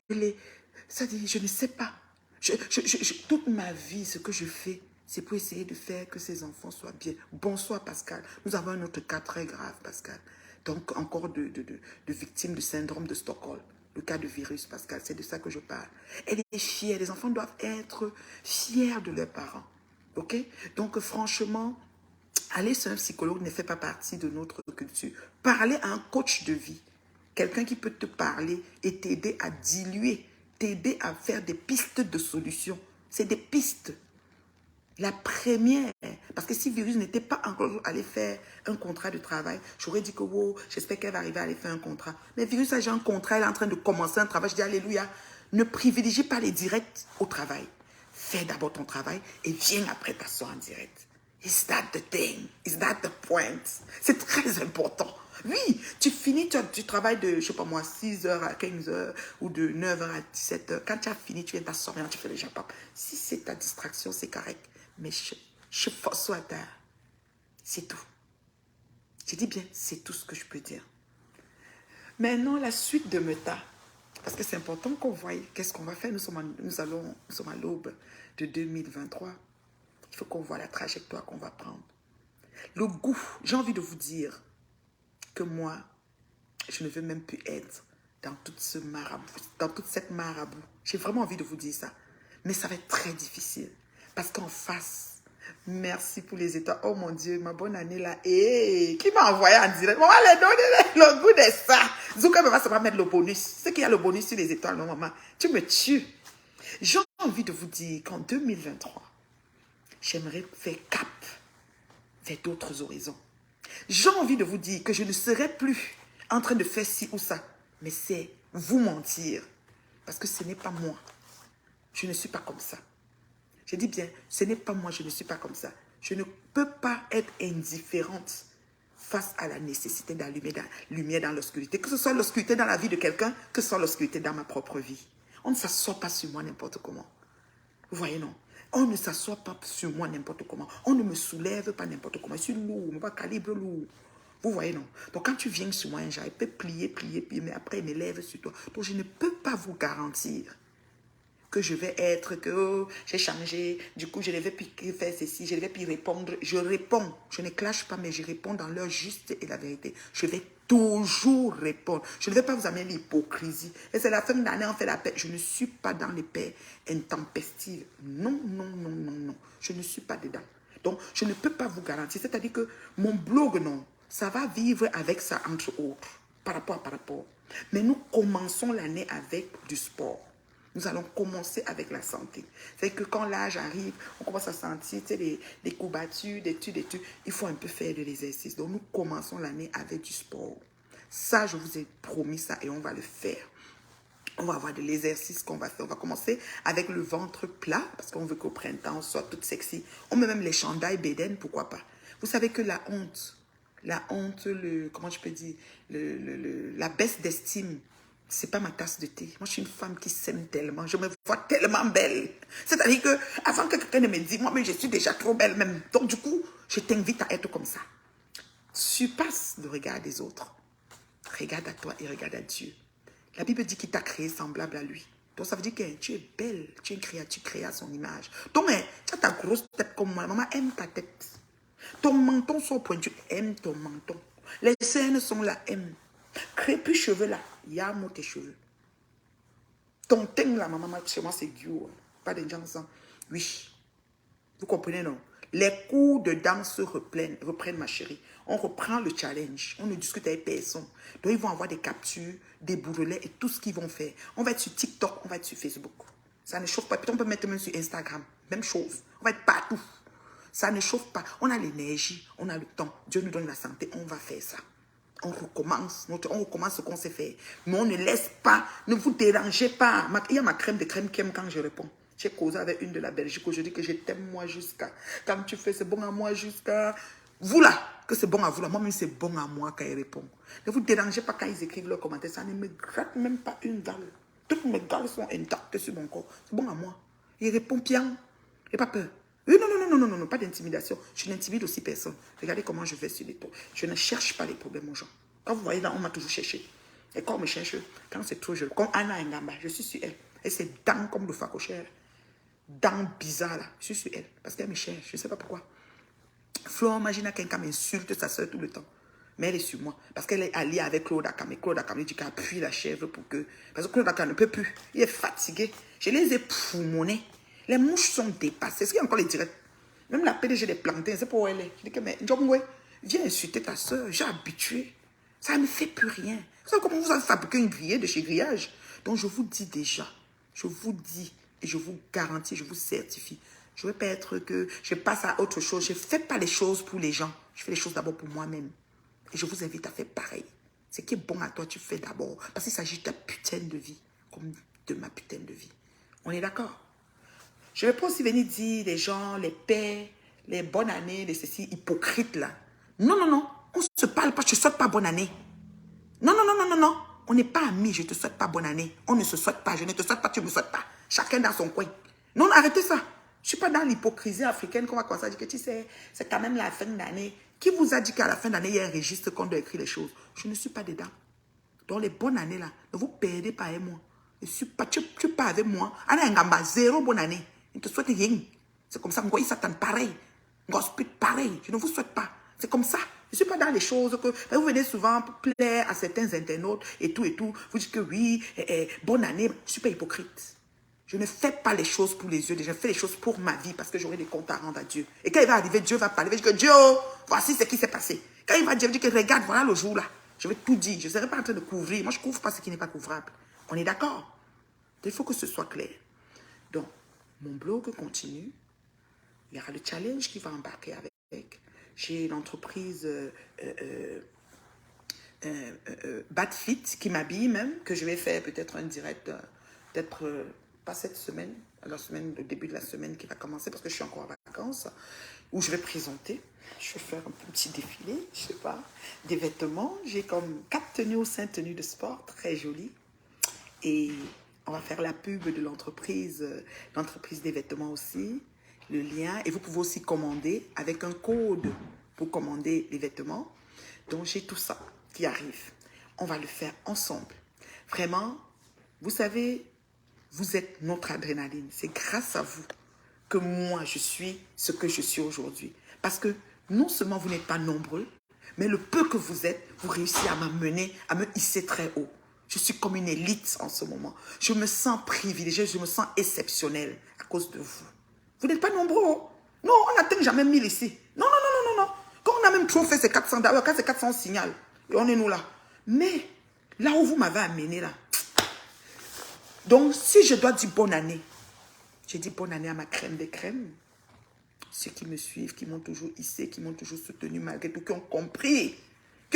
Elle est, ça dit, je ne sais pas. Toute ma vie, ce que je fais, c'est pour essayer de faire que ces enfants soient bien. Bonsoir Pascal. Nous avons un autre cas très grave, Pascal. Donc encore de victimes de syndrome de Stockholm. Le cas de virus, Pascal, c'est de ça que je parle. Elle est fière. Les enfants doivent être fiers de leurs parents. Ok? Donc franchement, aller sur un psychologue ne fait pas partie de notre culture. Parler à un coach de vie, quelqu'un qui peut te parler et t'aider à diluer, t'aider à faire des pistes de solutions. C'est des pistes. La première, parce que si Virus n'était pas encore allé faire un contrat de travail, j'aurais dit que wow, j'espère qu'elle va arriver à aller faire un contrat. Mais Virus a déjà un contrat, elle est en train de commencer un travail. Je dis alléluia, ne privilégie pas les directs au travail. Fais d'abord ton travail et viens après t'asseoir en direct. Is that the thing? Is that the point? C'est très important. Oui, tu finis, tu travailles de, je sais pas moi, 6h à 15h ou de 9h à 17h. Quand tu as fini, tu viens t'asseoir, tu fais le japon. Si c'est ta distraction, c'est correct. Mais je force à terre. C'est tout. Je dis bien, c'est tout ce que je peux dire. Maintenant, la suite de Meta. Parce que c'est important qu'on voie qu'est-ce qu'on va faire. Nous sommes à l'aube de 2023. Il faut qu'on voit la trajectoire qu'on va prendre. Le goût, j'ai envie de vous dire que moi, je ne veux même plus être dans toute cette marabout. J'ai vraiment envie de vous dire ça. Mais ça va être très difficile. Parce qu'en face, merci pour les étoiles. Oh mon Dieu, ma bonne année là. Hey, qui m'a envoyé en direct? Maman, les donner le goût de ça. Zouka va se mettre le bonus. C'est qu'il y a le bonus sur les étoiles, non, maman. Tu me tues. J'ai envie de vous dire qu'en 2023, j'aimerais faire cap vers d'autres horizons. J'ai envie de vous dire que je ne serai plus en train de faire ci ou ça, mais c'est vous mentir. Parce que ce n'est pas moi. Je ne suis pas comme ça. Je dis bien, ce n'est pas moi, je ne suis pas comme ça. Je ne peux pas être indifférente face à la nécessité d'allumer la lumière dans l'obscurité. Que ce soit l'obscurité dans la vie de quelqu'un, que ce soit l'obscurité dans ma propre vie. On ne s'assoit pas sur moi n'importe comment. Vous voyez, non? On ne s'assoit pas sur moi n'importe comment. On ne me soulève pas n'importe comment. Je suis lourd, mon calibre lourd. Vous voyez, non? Donc, quand tu viens sur moi, il peut plier, mais après, il m'élève sur toi. Donc, je ne peux pas vous garantir que je vais être, que oh, j'ai changé, du coup, je ne vais plus faire ceci, je ne vais plus répondre. Je réponds. Je ne clash pas, mais je réponds dans l'heure juste et la vérité. Je vais toujours répondre. Je ne vais pas vous amener l'hypocrisie. Et c'est la fin de l'année, on fait la paix. Je ne suis pas dans les paix intempestives. Non, non, non, non, non. Je ne suis pas dedans. Donc, je ne peux pas vous garantir. C'est-à-dire que mon blog, non, ça va vivre avec ça, entre autres, par rapport. Mais nous commençons l'année avec du sport. Nous allons commencer avec la santé. C'est que quand l'âge arrive, on commence à sentir les courbatures, des trucs. Il faut un peu faire de l'exercice. Donc, nous commençons l'année avec du sport. Ça, je vous ai promis ça et on va le faire. On va avoir de l'exercice qu'on va faire. On va commencer avec le ventre plat parce qu'on veut qu'au printemps, on soit toute sexy. On met même les chandails bédaines, pourquoi pas. Vous savez que la honte, comment je peux dire, la baisse d'estime, c'est pas ma tasse de thé. Moi, je suis une femme qui s'aime tellement. Je me vois tellement belle. C'est-à-dire que avant que quelqu'un ne me dise, moi, mais je suis déjà trop belle même. Donc, du coup, je t'invite à être comme ça. Surpasse le regard des autres. Regarde à toi et regarde à Dieu. La Bible dit qu'il t'a créé semblable à lui. Donc, ça veut dire que tu es belle. Tu es une créature créée à son image. Donc, tu as ta grosse tête comme moi. Maman aime ta tête. Ton menton soit pointu. Aime ton menton. Les cernes sont là. Aime. Crépus cheveux là. Yamo tes cheveux. Ton teint là, maman, chez moi, c'est duo. Pas de gens sans. Oui. Vous comprenez, non? Les cours de danse reprennent, ma chérie. On reprend le challenge. On ne discute avec personne. Donc, ils vont avoir des captures, des bourrelets et tout ce qu'ils vont faire. On va être sur TikTok, on va être sur Facebook. Ça ne chauffe pas. Puis on peut mettre même sur Instagram. Même chose. On va être partout. Ça ne chauffe pas. On a l'énergie, on a le temps. Dieu nous donne la santé, on va faire ça. On recommence ce qu'on sait faire. Mais on ne laisse pas, ne vous dérangez pas. Il y a ma crème qui aime quand je réponds. J'ai causé avec une de la Belgique aujourd'hui que je t'aime moi jusqu'à... Quand tu fais, c'est bon à moi jusqu'à... Vous là, que c'est bon à vous là. Moi-même, c'est bon à moi quand il répond. Ne vous dérangez pas quand ils écrivent leurs commentaires. Ça ne me gratte même pas une dalle. Toutes mes dalles sont intactes sur mon corps. C'est bon à moi. Il répond bien. J'ai pas peur. Non, non, non, non, non, non, non, pas d'intimidation. Je n'intimide aussi personne. Regardez comment je vais sur les toits. Je ne cherche pas les problèmes aux gens. Quand vous voyez là, on m'a toujours cherché. Et quand on me cherche, quand c'est trop jeune, comme Anna Ngamba, je suis sur elle. Elle s'est dents comme le facochère. Dents bizarres là. Je suis sur elle. Parce qu'elle me cherche. Je ne sais pas pourquoi. Florent Magina, quelqu'un m'insulte sa soeur tout le temps. Mais elle est sur moi. Parce qu'elle est alliée avec Claude Akam. Et Claude Akam lui dit qu'elle appuie la chèvre pour que... Parce que Claude Akam ne peut plus. Il est fatigué. Je les ai poumonnés. Les mouches sont dépassées. Est-ce qu'il y a encore les directs? Même la PDG des plantains, c'est pour où elle est. Je dis que, mais Njomwe, viens insulter ta soeur. J'ai habitué. Ça ne fait plus rien. Vous savez comment vous avez fabriqué une grillée de chez Grillage? Donc je vous dis déjà, je vous dis et je vous garantis, je vous certifie. Je ne veux pas être que je passe à autre chose. Je ne fais pas les choses pour les gens. Je fais les choses d'abord pour moi-même. Et je vous invite à faire pareil. Ce qui est bon à toi, tu fais d'abord. Parce qu'il s'agit de ta putain de vie. Comme de ma putain de vie. On est d'accord? Je ne vais pas aussi venir dire les gens, les pères, les bonnes années, les ceci, hypocrites là. Non, non, non. On ne se parle pas. Je ne souhaite pas bonne année. Non, non, non, non, non, non. On n'est pas amis. Je ne te souhaite pas bonne année. On ne se souhaite pas. Je ne te souhaite pas. Tu ne me souhaites pas. Chacun dans son coin. Non, arrêtez ça. Je ne suis pas dans l'hypocrisie africaine qu'on va commencer à dire que tu sais, c'est quand même la fin d'année. Qui vous a dit qu'à la fin d'année, il y a un registre qu'on doit écrire les choses? Je ne suis pas dedans. Donc les bonnes années là, ne vous perdez pas avec moi. Je suis pas, tu pas avec moi. Anna Ngamba, 0 bonne année. Je ne te souhaite rien. C'est comme ça. Moi, il s'attend pareil. Moi, pareil. Je ne vous souhaite pas. C'est comme ça. Je ne suis pas dans les choses que vous venez souvent pour plaire à certains internautes et tout et tout. Vous dites que oui, bonne année. Je ne suis pas hypocrite. Je ne fais pas les choses pour les yeux. Je fais les choses pour ma vie parce que j'aurai des comptes à rendre à Dieu. Et quand il va arriver, Dieu va parler. Il va dire que Dieu, voici ce qui s'est passé. Quand il va dire que regarde, voilà le jour là. Je vais tout dire. Je ne serai pas en train de couvrir. Moi, je ne couvre pas ce qui n'est pas couvrable. On est d'accord? Il faut que ce soit clair. Donc, mon blog continue. Il y aura le challenge qui va embarquer avec. J'ai l'entreprise Badfit qui m'habille même, que je vais faire peut-être un direct, peut-être pas cette semaine, le début de la semaine qui va commencer parce que je suis encore en vacances, où je vais présenter. Je vais faire un petit défilé, je sais pas, des vêtements. J'ai comme 4 tenues ou 5 tenues de sport, très jolies. Et on va faire la pub de l'entreprise des vêtements aussi, le lien. Et vous pouvez aussi commander avec un code pour commander les vêtements. Donc, j'ai tout ça qui arrive. On va le faire ensemble. Vraiment, vous savez, vous êtes notre adrénaline. C'est grâce à vous que moi, je suis ce que je suis aujourd'hui. Parce que non seulement vous n'êtes pas nombreux, mais le peu que vous êtes, vous réussissez à m'amener, à me hisser très haut. Je suis comme une élite en ce moment. Je me sens privilégiée, je me sens exceptionnelle à cause de vous. Vous n'êtes pas nombreux. Non, on n'atteint jamais 1000 ici. Non, non, non, non, non, non. Quand on a même trop fait ces 400, d'abord, quand c'est 400, on signale. Et on est nous là. Mais là où vous m'avez amené là. Donc, si je dois dire bonne année, j'ai dit bonne année à ma crème des crèmes. Ceux qui me suivent, qui m'ont toujours hissé, qui m'ont toujours soutenu malgré tout, qui ont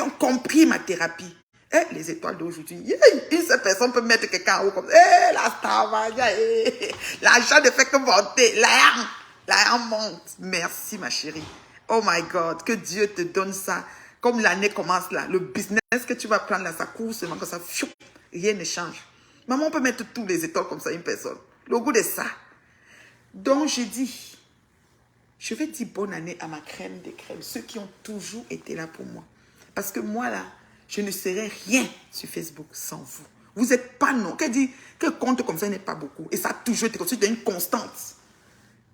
compris ma thérapie. Eh, les étoiles d'aujourd'hui, une seule personne peut mettre quelqu'un en haut comme ça. Eh, la star, l'argent ne fait que monter. L'argent monte. Merci, ma chérie. Oh my God, que Dieu te donne ça. Comme l'année commence là, le business que tu vas prendre là, ça court seulement comme ça, fiou, rien ne change. Maman, on peut mettre tous les étoiles comme ça, une personne. Le goût de ça. Donc, je dis, je vais dire bonne année à ma crème des crèmes, ceux qui ont toujours été là pour moi. Parce que moi, là, je ne serais rien sur Facebook sans vous. Vous n'êtes pas non. Qu'elle dit que compte comme ça n'est pas beaucoup. Et ça a toujours été comme ça, c'est une constante.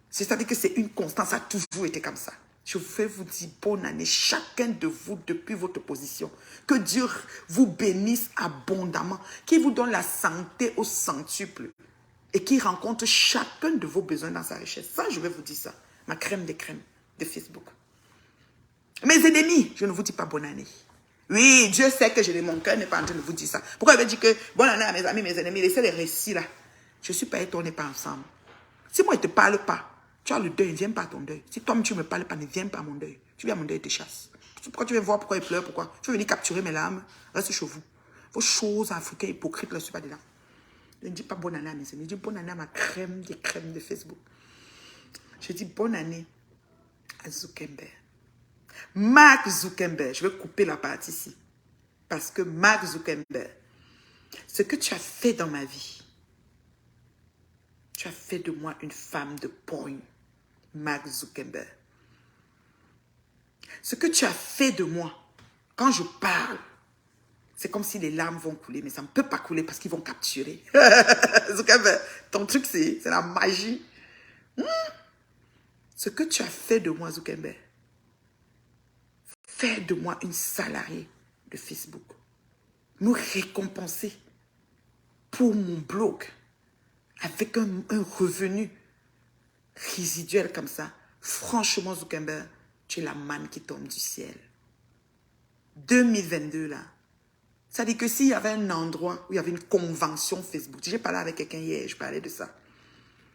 C'est-à-dire que c'est une constante, ça a toujours été comme ça. Je vais vous dire bonne année, chacun de vous, depuis votre position. Que Dieu vous bénisse abondamment, qu'il vous donne la santé au centuple et qu'il rencontre chacun de vos besoins dans sa richesse. Ça, je vais vous dire ça. Ma crème des crèmes de Facebook. Mes ennemis, je ne vous dis pas bonne année. Oui, Dieu sait que mon cœur n'est pas en train de vous dire ça. Pourquoi il veut dire que bonne année à mes amis, mes ennemis, laissez les récits là. Je ne suis pas étonné, on n'est pas ensemble. Si moi, je ne te parle pas, tu as le deuil, ne viens pas à ton deuil. Si toi, tu ne me parles pas, ne viens pas à mon deuil. Tu viens à mon deuil, je te chasse. Pourquoi tu viens voir pourquoi il pleure, pourquoi? Tu veux venir capturer mes larmes? Reste chez vous. Vos choses africaines hypocrites, là, je ne suis pas dedans. Je ne dis pas bonne année à mes amis, je dis bonne année à ma crème des crèmes de Facebook. Je dis bonne année à Zuckerberg. Mark Zuckerberg, je vais couper la partie ici. Parce que Mark Zuckerberg, ce que tu as fait dans ma vie, Tu as fait de moi une femme de poing, Mark Zuckerberg. Ce que tu as fait de moi, quand je parle, c'est comme si les larmes vont couler, mais ça ne peut pas couler parce qu'ils vont capturer. Zuckerberg, ton truc, c'est la magie. Ce que tu as fait de moi, Zuckerberg, fais de moi une salariée de Facebook. Me récompenser pour mon blog avec un revenu résiduel comme ça. Franchement, Zuckerberg, tu es la manne qui tombe du ciel. 2022, là. Ça dit que s'il y avait un endroit où il y avait une convention Facebook, j'ai parlé avec quelqu'un hier, je parlais de ça.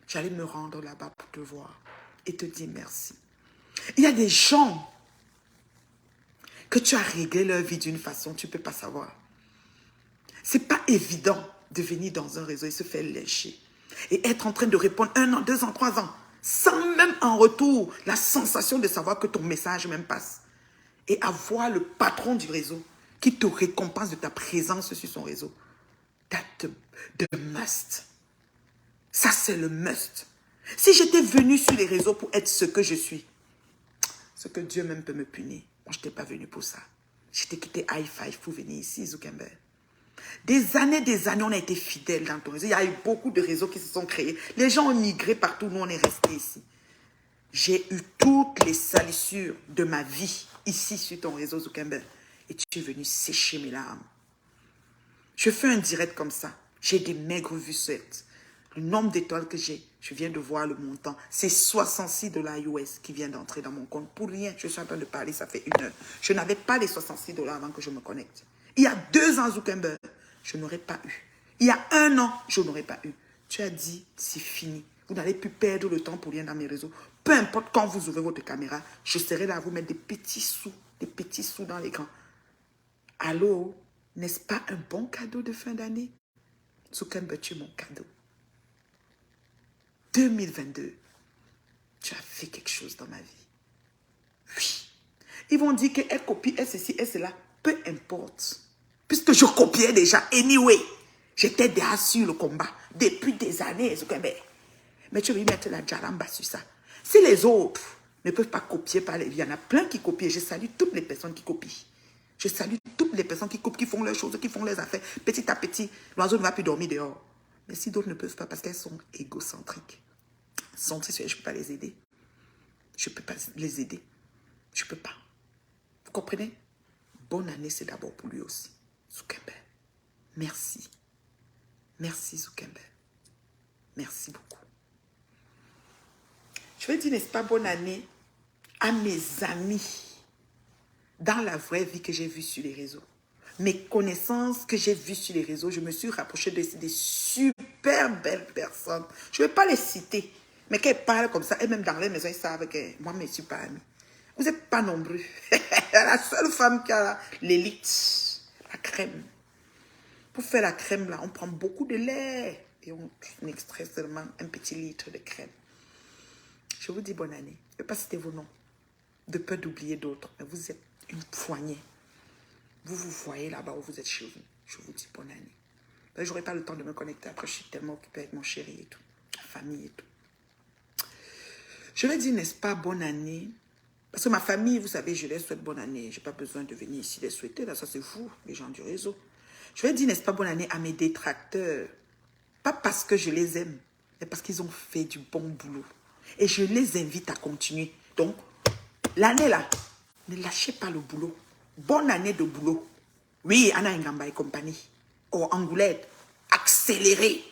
J'allais me rendre là-bas pour te voir et te dire merci. Il y a des gens que tu as réglé leur vie d'une façon, tu ne peux pas savoir. Ce n'est pas évident de venir dans un réseau et se faire lécher. Et être en train de répondre 1 an, 2 ans, 3 ans, sans même en retour la sensation de savoir que ton message même passe. Et avoir le patron du réseau qui te récompense de ta présence sur son réseau. That's the must. Ça, c'est le must. Si j'étais venu sur les réseaux pour être ce que je suis, ce que Dieu même peut me punir, moi, je n'étais pas venu pour ça. J'étais quitté High Five pour venir ici, Zuckerberg. Des années, on a été fidèles dans ton réseau. Il y a eu beaucoup de réseaux qui se sont créés. Les gens ont migré partout, nous, on est restés ici. J'ai eu toutes les salissures de ma vie ici sur ton réseau, Zuckerberg. Et tu es venu sécher mes larmes. Je fais un direct comme ça. J'ai des maigres vues certes. Le nombre d'étoiles que j'ai, je viens de voir le montant. C'est 66 $ US qui vient d'entrer dans mon compte. Pour rien, je suis en train de parler, ça fait 1 heure. Je n'avais pas les 66 $ avant que je me connecte. Il y a 2 ans, Zuckerberg, je n'aurais pas eu. Il y a 1 an, je n'aurais pas eu. Tu as dit, c'est fini. Vous n'allez plus perdre le temps pour rien dans mes réseaux. Peu importe quand vous ouvrez votre caméra, je serai là à vous mettre des petits sous dans l'écran. Allô, n'est-ce pas un bon cadeau de fin d'année? Zuckerberg, tu es mon cadeau. 2022, tu as fait quelque chose dans ma vie. Oui. Ils vont dire qu'elle copie, elle ceci, elle cela. Peu importe. Puisque je copiais déjà. Anyway, j'étais déjà sur le combat depuis des années, Zuckerberg. Mais tu veux mettre la jaramba sur ça. Si les autres ne peuvent pas copier, il y en a plein qui copient. Je salue toutes les personnes qui copient. Je salue toutes les personnes qui copient, qui font leurs choses, qui font leurs affaires. Petit à petit, l'oiseau ne va plus dormir dehors. Mais si d'autres ne peuvent pas parce qu'elles sont égocentriques, je ne peux pas les aider. Je ne peux pas les aider. Je ne peux pas. Vous comprenez? Bonne année, c'est d'abord pour lui aussi. Zuckerberg. Merci. Merci, Zuckerberg. Merci beaucoup. Je vais dire, n'est-ce pas, bonne année à mes amis dans la vraie vie que j'ai vue sur les réseaux. Mes connaissances que j'ai vues sur les réseaux, je me suis rapprochée de des super belles personnes. Je ne vais pas les citer, mais qu'elles parlent comme ça, et même dans les maisons, ils savent que moi, je ne suis pas amie. Vous n'êtes pas nombreux. La seule femme qui a l'élite, la crème. Pour faire la crème, là, on prend beaucoup de lait et on extrait seulement un petit litre de crème. Je vous dis bonne année. Je ne vais pas citer vos noms, de peur d'oublier d'autres, mais vous êtes une poignée. Vous vous voyez là-bas où vous êtes chez vous. Je vous dis bonne année. Je n'aurai pas le temps de me connecter. Après, je suis tellement occupée avec mon chéri et tout, la famille et tout. Je vais dire, n'est-ce pas, bonne année. Parce que ma famille, vous savez, je les souhaite bonne année. Je n'ai pas besoin de venir ici les souhaiter. Là, ça, c'est vous, les gens du réseau. Je vais dire, n'est-ce pas, bonne année à mes détracteurs. Pas parce que je les aime, mais parce qu'ils ont fait du bon boulot. Et je les invite à continuer. Donc, l'année là, ne lâchez pas le boulot. Bonne année de boulot. Oui, Anna Ngamba et compagnie. Oh, Angoulette, accélérez.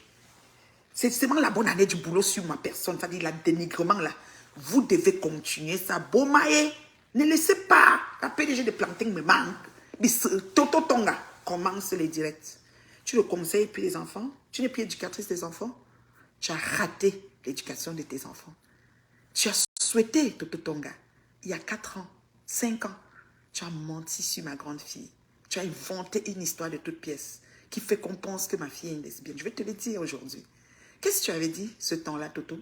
C'est seulement la bonne année du boulot sur ma personne. C'est-à-dire, le dénigrement là. Vous devez continuer ça. Bomaye, ne laissez pas. La PDG de Planting me manque. Toto Tonga, commence les directs. Tu le conseilles puis les enfants. Tu n'es plus éducatrice des enfants. Tu as raté l'éducation de tes enfants. Tu as souhaité Toto Tonga. Il y a 4 ans, 5 ans. Tu as menti sur ma grande fille. Tu as inventé une histoire de toute pièce qui fait qu'on pense que ma fille est une lesbienne. Je vais te le dire aujourd'hui. Qu'est-ce que tu avais dit ce temps-là, Toto?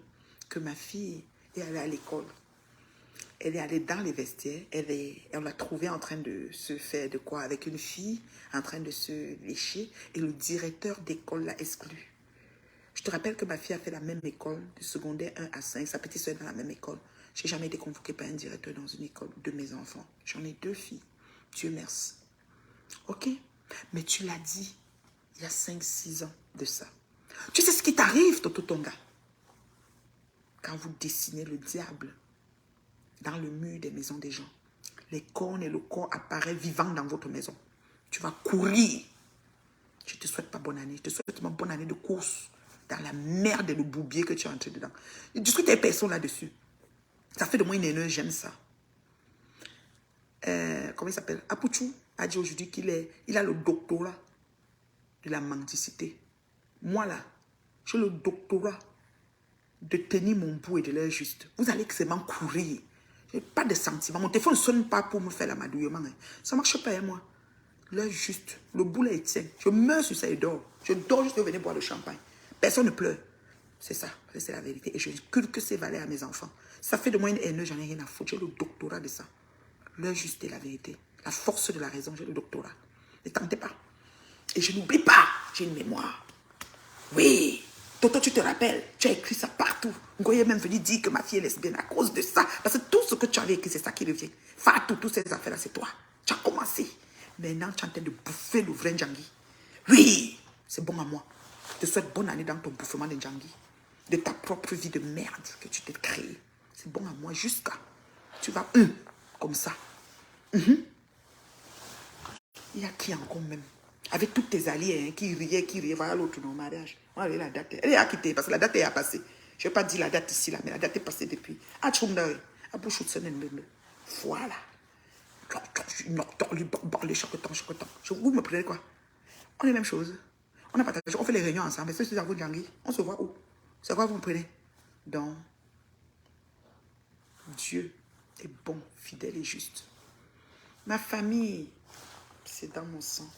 Que ma fille est allée à l'école. Elle est allée dans les vestiaires. On l'a trouvée en train de se faire de quoi avec une fille, en train de se lécher. Et le directeur d'école l'a exclue. Je te rappelle que ma fille a fait la même école, du secondaire 1 à 5, sa petite soeur est dans la même école. Je n'ai jamais été convoquée par un directeur dans une école de mes enfants. J'en ai 2 filles. Dieu merci. Ok? Mais tu l'as dit il y a 5-6 ans de ça. Tu sais ce qui t'arrive, Toto Tonga? Quand vous dessinez le diable dans le mur des maisons des gens, les cornes et le corps apparaissent vivants dans votre maison. Tu vas courir. Je ne te souhaite pas bonne année. Je te souhaite une bonne année de course dans la merde et le bourbier que tu es entré dedans. Je discute avec personne là-dessus. Ça fait de moi une haineuse, j'aime ça. Comment il s'appelle? Apouchou a dit aujourd'hui qu'il a le doctorat de la mendicité. Moi là, j'ai le doctorat de tenir mon bout et de l'heure juste. Vous allez seulement courir. Je n'ai pas de sentiments. Mon téléphone ne sonne pas pour me faire l'amadouillement. Hein. Ça ne marche pas, hein, moi. L'heure juste. Le bout là, il tient. Je meurs sur ça et dors. Je dors juste de venir boire le champagne. Personne ne pleure. C'est ça. C'est la vérité. Et je inculque ces valeurs à mes enfants. Ça fait de moi une haine. J'en ai rien à foutre. J'ai le doctorat de ça. L'heure juste est la vérité. La force de la raison, j'ai le doctorat. Ne tentez pas. Et je n'oublie pas. J'ai une mémoire. Oui. Toto, tu te rappelles, tu as écrit ça partout. Ngoye est même venu dire que ma fille est lesbienne à cause de ça. Parce que tout ce que tu avais écrit, c'est ça qui revient. Fatou, toutes ces affaires-là, c'est toi. Tu as commencé. Maintenant, tu es en train de bouffer le vrai Ndjangi. Oui, c'est bon à moi. Je te souhaite bonne année dans ton bouffement de Ndjangi. De ta propre vie de merde que tu t'es créée. C'est bon à moi jusqu'à... Tu vas, comme ça. Il y a qui encore même? Avec toutes tes alliés hein, qui riaient, voilà l'autre au mariage. Voilà la date. Elle est à quitter parce que la date est à passer. Je ne vais pas dire la date ici, là, mais la date est passée depuis. Voilà. Vous me prenez quoi? On est la même chose. On a partagé, on fait les réunions ensemble. C'est à vous, Djangui. On se voit où? C'est quoi vous me prenez? Donc, Dieu est bon, fidèle et juste. Ma famille, c'est dans mon sang.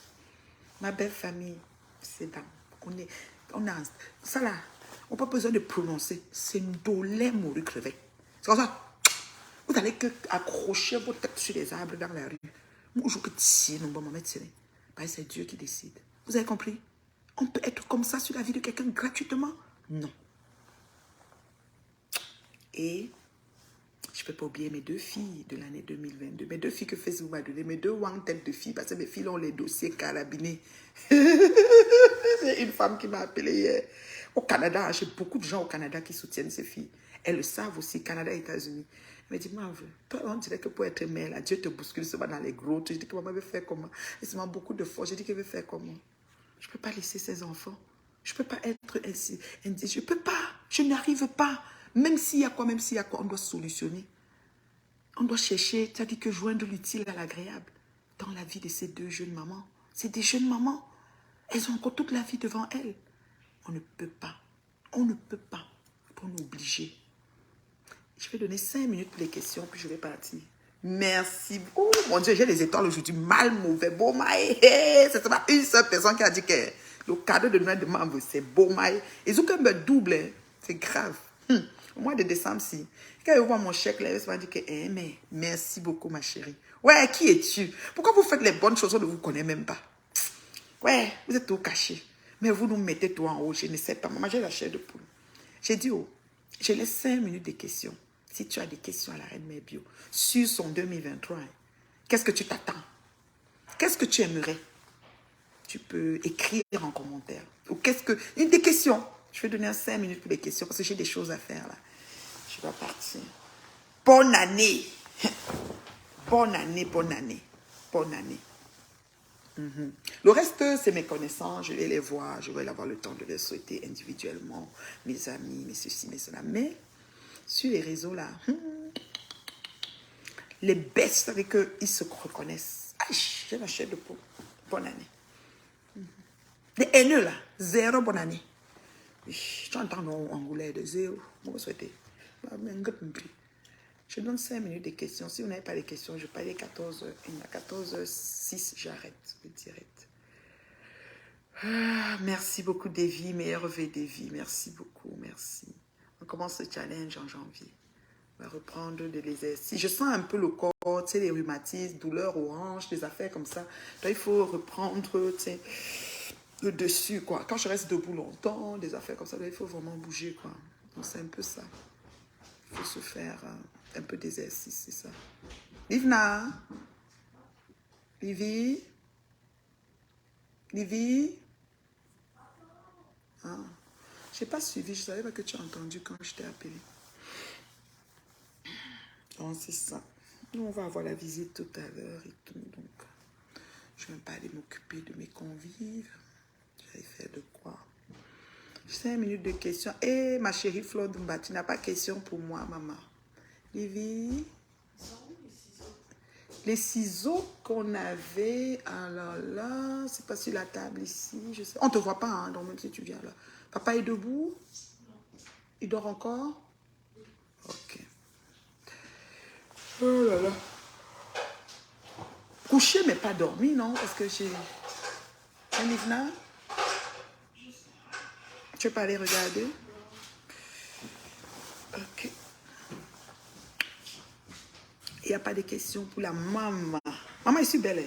Ma belle famille, c'est dans... On a ça là, on n'a pas besoin de prononcer. C'est Ndolé Mori crevette. C'est comme ça. Vous allez que accrocher vos têtes sur les arbres dans la rue. Moi, je peux tirer, non, bon, c'est Dieu qui décide. Vous avez compris? On peut être comme ça sur la vie de quelqu'un gratuitement? Non. Et je ne peux pas oublier mes 2 filles de l'année 2022. Mes 2 filles que Facebook m'a donné. Mes 2 one têtes de filles. Parce que mes filles ont les dossiers carabinés. C'est une femme qui m'a appelé hier. Au Canada, j'ai beaucoup de gens au Canada qui soutiennent ces filles. Elles le savent aussi, Canada et États-Unis. Elle me dit, maman, toi, on dirait que pour être mère, là, Dieu te bouscule seulement dans les grottes. Je dis que maman veut faire comment? Et c'est beaucoup de force. Je dis qu'elle veut faire comment? Je ne peux pas laisser ses enfants. Je ne peux pas être ainsi. Je ne peux pas. Je n'arrive pas. Même s'il y a quoi, on doit solutionner. On doit chercher, c'est-à-dire que joindre l'utile à l'agréable dans la vie de ces 2 jeunes mamans. C'est des jeunes mamans. Elles ont encore toute la vie devant elles. On ne peut pas. On ne peut pas. Pour nous obliger. Je vais donner 5 minutes pour les questions, puis je vais partir. Merci. Oh mon Dieu, j'ai les étoiles aujourd'hui. Mal, mauvais, beau maï. C'est pas une seule personne qui a dit que le cadeau de Noël de membre, c'est beau maï. Ils ont quand même double. Hein. C'est grave. Au mois de décembre, si. Quand ils voient mon chèque, là, ils vont dire que, mais merci beaucoup, ma chérie. Ouais, qui es-tu? Pourquoi vous faites les bonnes choses, on ne vous connaît même pas? Ouais, vous êtes tout caché. Mais vous nous mettez tout en haut, je ne sais pas. Maman, j'ai la chair de poule. J'ai dit, oh, je laisse 5 minutes de questions. Si tu as des questions à la Reine Mère Bio sur son 2023, qu'est-ce que tu t'attends? Qu'est-ce que tu aimerais? Tu peux écrire en commentaire. Ou qu'est-ce que... Une des questions. Je vais donner 5 minutes pour les questions parce que j'ai des choses à faire là. Je dois partir. Bonne année. Bonne année, bonne année. Bonne année. Le reste, c'est mes connaissances. Je vais les voir. Je vais avoir le temps de les souhaiter individuellement. Mes amis, mes ceci, mes cela. Mais sur les réseaux là, les bêtes, avec eux, ils se reconnaissent. Aïe, j'ai la chair de peau. Bonne année. Les haineux là, 0 bonne année. Tu entends en anglais de 0. Moi, je souhaite. Je donne 5 minutes de questions. Si vous n'avez pas de questions, je parle 14h. Il y a 14h06, j'arrête le direct. Merci beaucoup, Davy. Meilleure vie, Davy. Merci beaucoup, merci. On commence le challenge en janvier. On va reprendre de l'exercice. Je sens un peu le corps, tu sais, les rhumatismes, douleurs aux hanches, des affaires comme ça. Donc, il faut reprendre, tu sais, le dessus, quoi. Quand je reste debout longtemps, des affaires comme ça, il faut vraiment bouger, quoi. Donc, c'est un peu ça. Il faut se faire un peu d'exercice, c'est ça. Livna, Livy, Livy. Ah. Je n'ai pas suivi, je ne savais pas que tu as entendu quand je t'ai appelé. Donc, c'est ça. Nous, on va avoir la visite tout à l'heure et tout. Donc, je ne vais pas aller m'occuper de mes convives. Je vais faire de quoi? 5 minutes de questions. Eh, ma chérie Flore Dumba, tu n'as pas de questions pour moi, maman. Livy? Les ciseaux qu'on avait, alors là, c'est pas sur la table ici, je sais. On ne te voit pas, hein, donc même si tu viens là. Papa est debout? Il dort encore? Ok. Oh là là. Couché, mais pas dormi, non? Parce que j'ai... Un Livna? Tu veux pas aller regarder? Ok. Il n'y a pas de questions pour la maman. Maman est si belle.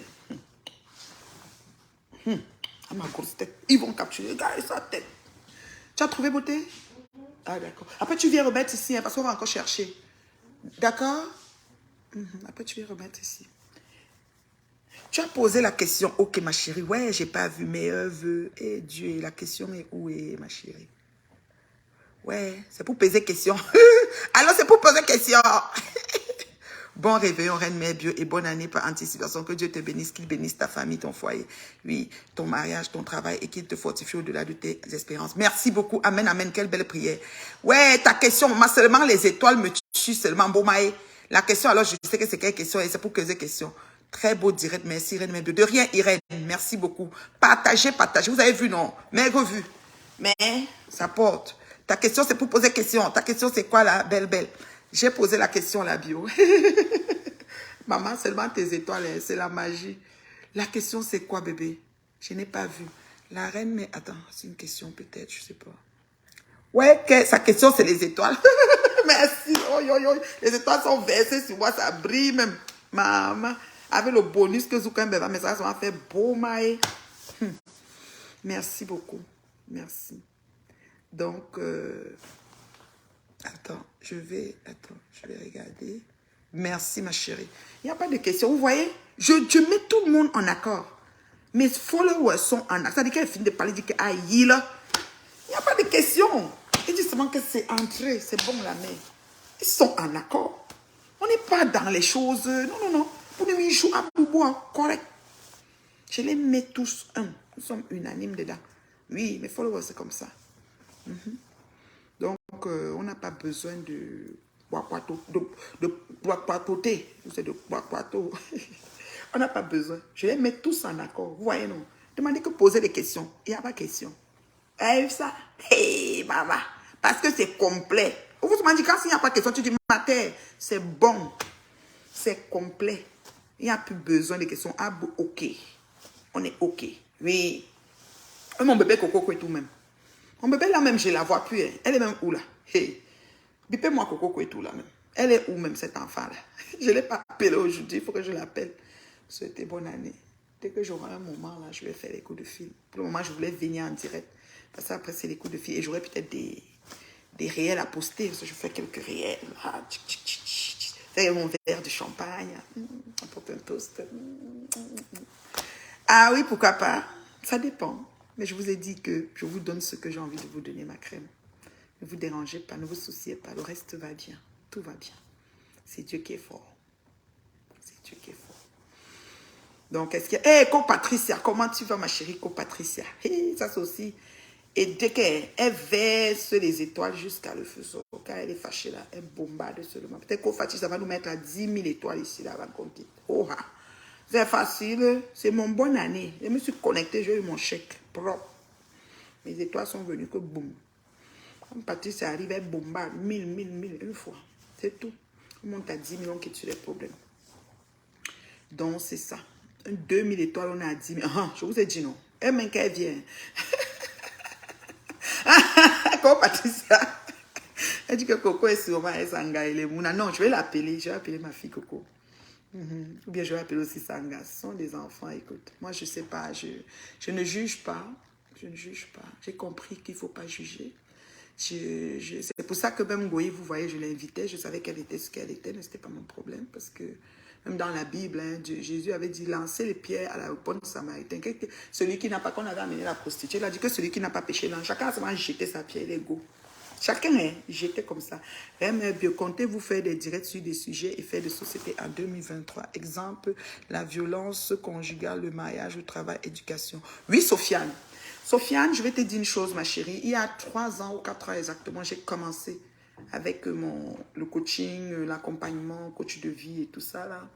À ma grosse tête. Ils vont capturer. Regarde sa tête. Tu as trouvé beauté? Ah, d'accord. Après, tu viens remettre ici, hein, parce qu'on va encore chercher. D'accord? Après, tu viens remettre ici. Tu as posé la question. Ok, ma chérie. Ouais, j'ai pas vu mes vœux. Eh Dieu, la question est où est, ma chérie? Ouais, c'est pour poser question. Alors, c'est pour poser question. Bon réveillon, Reine Mère Bio, et bonne année par anticipation. Que Dieu te bénisse, qu'il bénisse ta famille, ton foyer, oui, ton mariage, ton travail, et qu'il te fortifie au-delà de tes espérances. Merci beaucoup. Amen, amen. Quelle belle prière. Ouais, ta question, moi, seulement les étoiles me tuent seulement. Bon, Maë, la question, alors, je sais que c'est quelle question, et c'est pour poser question. Très beau direct, merci, Reine Mère Bio. De rien, Irène, merci beaucoup. Partagez, partagez. Vous avez vu, non? Maigre vue. Mais, ça porte. Ta question, c'est pour poser question. Ta question, c'est quoi, la belle, belle? J'ai posé la question, la bio. Maman, seulement tes étoiles, c'est la magie. La question, c'est quoi, bébé? Je n'ai pas vu. La reine, mais attends, c'est une question peut-être, je ne sais pas. Ouais, sa question, c'est les étoiles. Merci. Oh, yo, yo. Les étoiles sont versées sur moi, ça brille même. Maman, avec le bonus que Zuckerberg va, mais ça va faire beau, maï. Merci beaucoup. Merci. Donc, attends, je vais regarder. Merci, ma chérie. Il n'y a pas de question. Vous voyez, je mets tout le monde en accord. Mes followers sont en accord. C'est-à-dire qu'elle finit de parler, dit que aïe, là. Il n'y a pas de question. Et dit seulement que c'est entré, c'est bon la mère. Ils sont en accord. On n'est pas dans les choses. Non, non, non. Pour nous, ils jouent à bout, correct. Je les mets tous un. Nous sommes unanimes dedans. Oui, mes followers, c'est comme ça. Donc, on n'a pas besoin de bois-poitoter. C'est de bois-poitot. On n'a pas besoin. Je les mets tous en accord. Vous voyez, non? Demandez que poser des questions. Il n'y a pas de question. Vous avez vu ça? Hey, maman. Parce que c'est complet. Vous vous demandez, quand il n'y a pas de question, tu dis, ma terre, c'est bon. C'est complet. Il n'y a plus besoin de questions. Ah, ok. On est ok. Oui. Et mon bébé Coco et tout même. Mon bébé là même, je la vois plus. Hein. Elle est même où là? Hey. Bipez-moi Coco et tout là même. Elle est où même cet enfant là? Je ne l'ai pas appelé aujourd'hui. Il faut que je l'appelle. Souhaitez bonne année. Dès que j'aurai un moment là, je vais faire les coups de fil. Pour le moment, je voulais venir en direct. Parce que après, c'est les coups de fil. Et j'aurai peut-être des réels à poster. Parce que je fais quelques réels. Ah, faire mon verre de champagne. Apporter un toast. Ah oui, pourquoi pas? Ça dépend. Mais je vous ai dit que je vous donne ce que j'ai envie de vous donner, ma crème. Ne vous dérangez pas, ne vous souciez pas. Le reste va bien. Tout va bien. C'est Dieu qui est fort. C'est Dieu qui est fort. Donc, est-ce qu'il y a... Hé, Co-Patricia, comment tu vas, ma chérie Co-Patricia? Hey, ça, c'est aussi... Et dès qu'elle verse les étoiles jusqu'à le feu, quand elle est fâchée, là, elle bombarde seulement. Peut-être Co-Patricia va nous mettre à 10 000 étoiles ici, là, avant qu'on quitte. Oh, ah. C'est facile. C'est mon bonne année. Je me suis connectée, j'ai eu mon chèque propre. Mes étoiles sont venues que boum. Quand Patricia arrive, elle bombarde 1000, une fois. C'est tout. On monte à 10 000, on quitte sur les problèmes. Donc, c'est ça. 2000 étoiles, on est à 10 000. Ah, je vous ai dit non. Elle même qu'elle vient. Comme Patricia. Elle dit que Coco est sûrement elle Sanga et les Mouna. Non, je vais l'appeler. Je vais appeler ma fille Coco. Ou bien je vais appeler aussi Sanga. Ce sont des enfants, écoute. Moi, je ne sais pas. Je ne juge pas. Je ne juge pas. J'ai compris qu'il ne faut pas juger. C'est pour ça que même Goï, vous voyez, je l'invitais. Je savais qu'elle était ce qu'elle était, mais ce n'était pas mon problème. Parce que même dans la Bible, hein, Jésus avait dit, lancez les pierres à la bonne Samaritaine. Celui qui n'a pas, qu'on avait amené la prostituée, il a dit que celui qui n'a pas péché, là, chacun a seulement jeté sa pierre, l'ego. Chacun est jeté comme ça. Mais bien, comptez-vous faire des directs sur des sujets et faire de société en 2023. Exemple, la violence conjugale, le mariage, le travail, éducation. Oui, Sofiane. Sofiane, je vais te dire une chose, ma chérie. Il y a 3 ans ou 4 ans exactement, j'ai commencé avec le coaching, l'accompagnement, coach de vie et tout ça, là.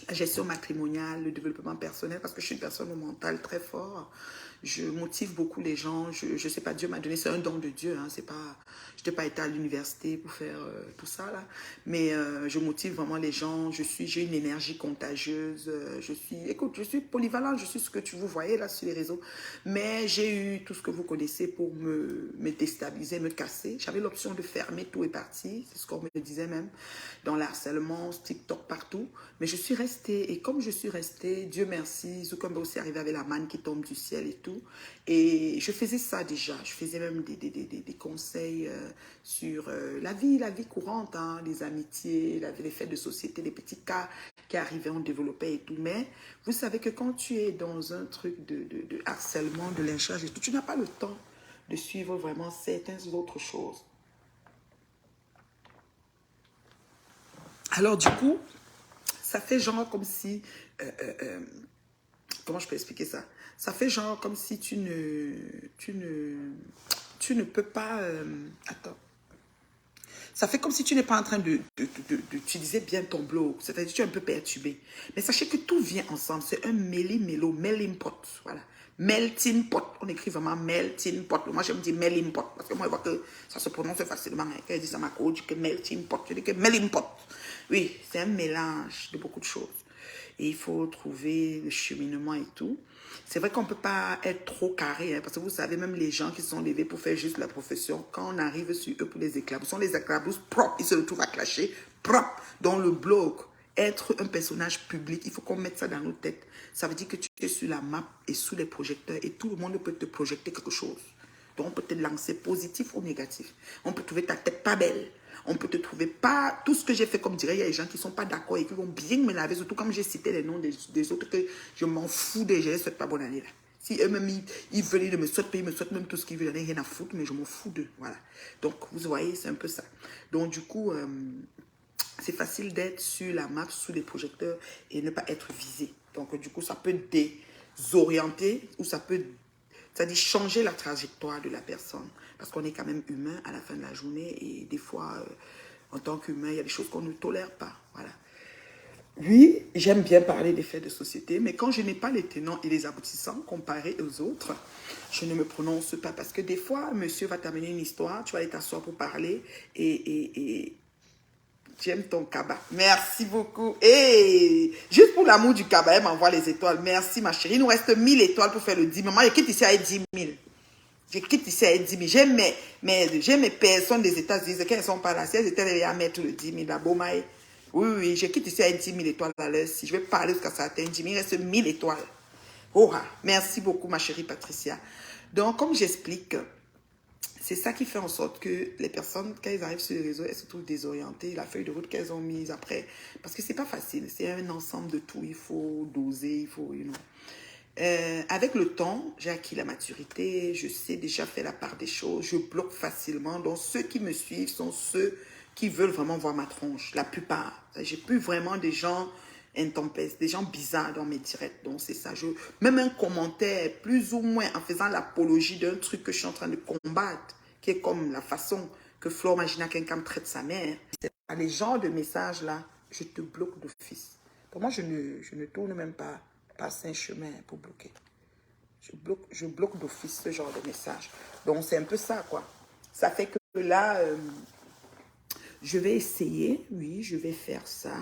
La gestion matrimoniale, le développement personnel, parce que je suis une personne au mental très fort. Je motive beaucoup les gens. Je sais pas, Dieu m'a donné, c'est un don de Dieu. Hein, c'est pas, je n'ai pas été à l'université pour faire tout ça là, mais je motive vraiment les gens. J'ai une énergie contagieuse. Écoute, je suis polyvalente. Je suis ce que vous voyez là sur les réseaux. Mais j'ai eu tout ce que vous connaissez pour me déstabiliser, me casser. J'avais l'option de fermer tout et partir. C'est ce qu'on me disait même dans l'harcèlement, TikTok partout. Mais je suis restée, et comme je suis restée, Dieu merci, Zuckerberg aussi arrivé avec la manne qui tombe du ciel et tout. Et je faisais ça déjà. Je faisais même des conseils sur la vie courante, hein, les amitiés, les faits de société, les petits cas qui arrivaient, on développait et tout. Mais vous savez que quand tu es dans un truc de harcèlement, de lynchage et tout, tu n'as pas le temps de suivre vraiment certaines autres choses. Alors du coup, ça fait genre comme si... comment je peux expliquer ça? Ça fait genre comme si tu ne peux pas... attends. Ça fait comme si tu n'es pas en train d'utiliser bien ton blog. C'est-à-dire que tu es un peu perturbé. Mais sachez que tout vient ensemble. C'est un méli-mélo, melting pot. Voilà. Melting pot. On écrit vraiment melting pot. Moi, je me dis melting pot. Parce que moi, je vois que ça se prononce facilement. Quand je dis ça à ma coach, que melting pot. Je dis que melting pot. Oui, c'est un mélange de beaucoup de choses. Et il faut trouver le cheminement et tout. C'est vrai qu'on ne peut pas être trop carré, hein, parce que vous savez, même les gens qui sont levés pour faire juste la profession, quand on arrive sur eux pour les éclabousses, les éclabousses propres, ils se retrouvent à clasher propre dans le blog. Être un personnage public, il faut qu'on mette ça dans nos têtes. Ça veut dire que tu es sur la map et sous les projecteurs et tout le monde peut te projeter quelque chose. Donc on peut te lancer positif ou négatif. On peut trouver ta tête pas belle. On peut te trouver pas... Tout ce que j'ai fait, comme dirait, il y a des gens qui ne sont pas d'accord et qui vont bien me laver, surtout comme j'ai cité les noms des autres, que je m'en fous déjà, je ne souhaite pas bonne année là. Si eux-mêmes, ils veulent, ils me souhaitent pas, ils me souhaitent même tout ce qu'ils veulent, j'en ai rien à foutre, mais je m'en fous d'eux, voilà. Donc, vous voyez, c'est un peu ça. Donc, du coup, c'est facile d'être sur la map, sous les projecteurs et ne pas être visé. Donc, du coup, ça peut désorienter ou ça peut... C'est-à-dire changer la trajectoire de la personne. Parce qu'on est quand même humain à la fin de la journée. Et des fois, en tant qu'humain, il y a des choses qu'on ne tolère pas. Voilà. Oui, j'aime bien parler des faits de société. Mais quand je n'ai pas les tenants et les aboutissants comparés aux autres, je ne me prononce pas. Parce que des fois, monsieur va t'amener une histoire. Tu vas aller t'asseoir pour parler. Et j'aime ton cabas. Merci beaucoup. Et juste pour l'amour du cabas, elle m'envoie les étoiles. Merci, ma chérie. Il nous reste 1000 étoiles pour faire le 10 000. Moi, je quitte ici avec 10 000. Je quitte ici avec 10 000. J'ai mes personnes des États-Unis. Quand elles ne sont pas là, si elles étaient là à mettre le 10 000, la Bomaï. Oui, oui, je quitte ici avec 10 000 étoiles à l'heure. Si je vais parler jusqu'à ça atteint 10 000, il reste 1000 étoiles. Oh, merci beaucoup, ma chérie Patricia. Donc, comme j'explique, c'est ça qui fait en sorte que les personnes, quand elles arrivent sur les réseaux, elles se trouvent désorientées. La feuille de route qu'elles ont mise après, parce que c'est pas facile. C'est un ensemble de tout. Il faut doser, il faut, avec le temps, j'ai acquis la maturité. Je sais déjà faire la part des choses. Je bloque facilement. Donc, ceux qui me suivent sont ceux qui veulent vraiment voir ma tronche. La plupart. J'ai plus vraiment des gens intempestes, des gens bizarres dans mes directs. Donc, c'est ça. Même un commentaire, plus ou moins, en faisant l'apologie d'un truc que je suis en train de combattre, qui est comme la façon que Flore Magina Kenkam traite sa mère. Les genres de messages-là, je te bloque d'office. Pour moi, je ne tourne même pas un chemin pour bloquer. Je bloque d'office ce genre de message. Donc, c'est un peu ça, quoi. Ça fait que là, je vais essayer, oui, je vais faire ça.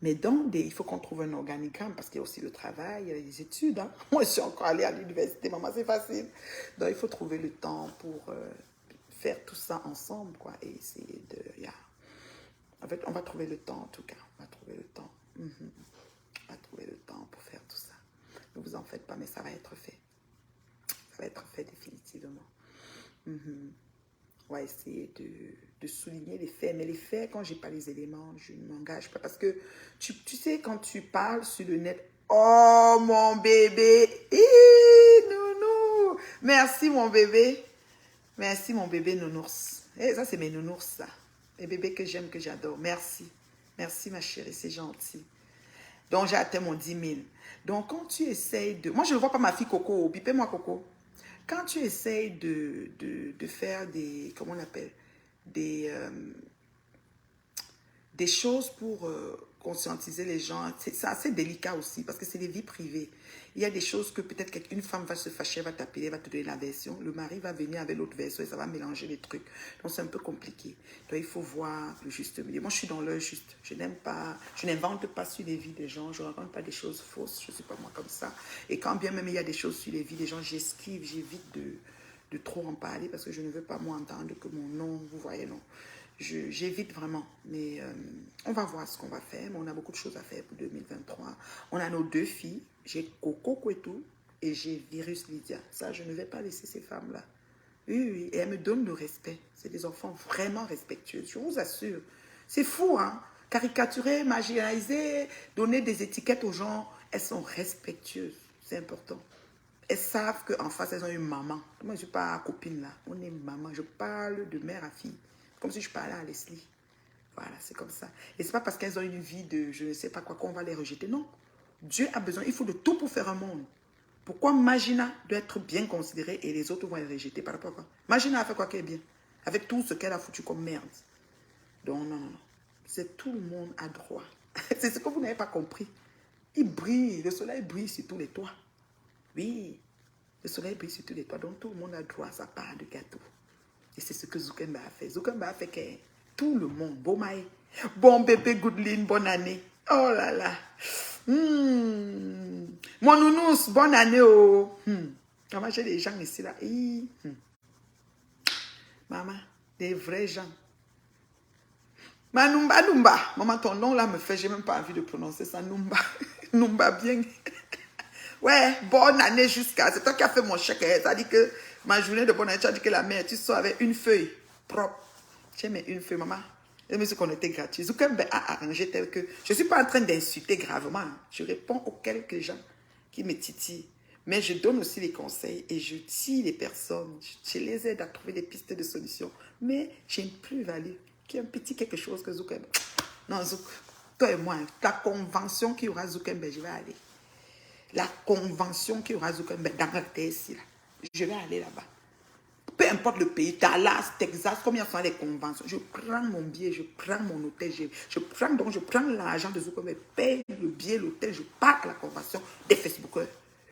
Mais il faut qu'on trouve un organigramme parce qu'il y a aussi le travail, il y a les études. Hein. Moi, je suis encore allée à l'université, maman, c'est facile. Donc, il faut trouver le temps pour faire tout ça ensemble, quoi. Et essayer de... En fait, on va trouver le temps, en tout cas. On va trouver le temps. On va trouver le temps pour faire tout ça. Ne vous en faites pas, mais ça va être fait. va être fait définitivement. Mhm. On va essayer de souligner les faits. Mais les faits, quand je n'ai pas les éléments, je ne m'engage pas. Parce que, tu sais, quand tu parles sur le net, oh, mon bébé, nounou, merci, mon bébé. Merci, mon bébé nounours. Eh, ça, c'est mes nounours, ça. Les bébés que j'aime, que j'adore. Merci. Merci, ma chérie, c'est gentil. Donc, j'ai atteint mon 10 000. Donc, quand tu essayes de... Moi, je ne vois pas ma fille Coco. Bipez-moi, Coco. Quand tu essayes de faire des... Comment on appelle? Des choses pour conscientiser les gens. C'est assez délicat aussi parce que c'est des vies privées. Il y a des choses que peut-être une femme va se fâcher, va t'appeler, va te donner la version. Le mari va venir avec l'autre version et ça va mélanger les trucs. Donc c'est un peu compliqué. Donc il faut voir le juste milieu. Moi je suis dans le juste. Je n'aime pas, je n'invente pas sur les vies des gens. Je ne raconte pas des choses fausses. Je ne suis pas moi comme ça. Et quand bien même il y a des choses sur les vies des gens, j'esquive, j'évite de trop en parler parce que je ne veux pas moi entendre que mon nom, vous voyez, non. J'évite vraiment, mais on va voir ce qu'on va faire. Mais on a beaucoup de choses à faire pour 2023. On a nos 2 filles. J'ai Coco Kwetou et j'ai Virus Lydia. Ça, je ne vais pas laisser ces femmes-là. Oui, oui, et elles me donnent le respect. C'est des enfants vraiment respectueux, je vous assure. C'est fou, hein? Caricaturer, marginaliser, donner des étiquettes aux gens, elles sont respectueuses. C'est important. Elles savent qu'en face, elles ont une maman. Moi, je ne suis pas copine là. On est maman. Je parle de mère à fille. Comme si je parlais à Leslie. Voilà, c'est comme ça. Et ce n'est pas parce qu'elles ont une vie de je ne sais pas quoi qu'on va les rejeter. Non. Dieu a besoin, il faut de tout pour faire un monde. Pourquoi Magina doit être bien considérée et les autres vont les rejeter par rapport à quoi? Magina a fait quoi qu'elle est bien? Avec tout ce qu'elle a foutu comme merde. Donc, non, non, non. C'est tout le monde a droit. C'est ce que vous n'avez pas compris. Il brille, le soleil brille sur tous les toits. Oui, le soleil brille sur tous les toits. Donc, tout le monde a droit à sa part de gâteau. Et c'est ce que Zukemba a fait. Zukemba a fait que tout le monde, bon maï, bon bébé Goodline, bonne année. Oh là là. Mon nounous, bonne année. Oh. Maman, j'ai des gens ici là. Maman, des vrais gens. Manumba, Numba. Maman, ton nom là me fait, j'ai même pas envie de prononcer ça. Numba. Numba bien. Ouais, bonne année jusqu'à... C'est toi qui as fait mon chèque. Ça dit que ma journée de bonne année, tu as dit que la mère, tu sors avec une feuille propre. J'ai mis une feuille, maman. Je me suis connectée gratuit. Zukembe a arrangé tel que... Je ne suis pas en train d'insulter gravement. Je réponds aux quelques gens qui me titillent. Mais je donne aussi les conseils et je tire les personnes. Je les aide à trouver des pistes de solutions. Mais j'ai une plus-value qui est un petit quelque chose que Zukembe. Non, toi et moi, ta convention qu'il y aura Zukembe, je vais aller. La convention qu'il y aura Zukembe dans la TSI, là. Je vais aller là-bas. Peu importe le pays, Dallas, Texas, combien sont les conventions. Je prends mon billet, je prends mon hôtel, je prends l'argent de Zukembe, paye le billet, l'hôtel, je pars à la convention des Facebookers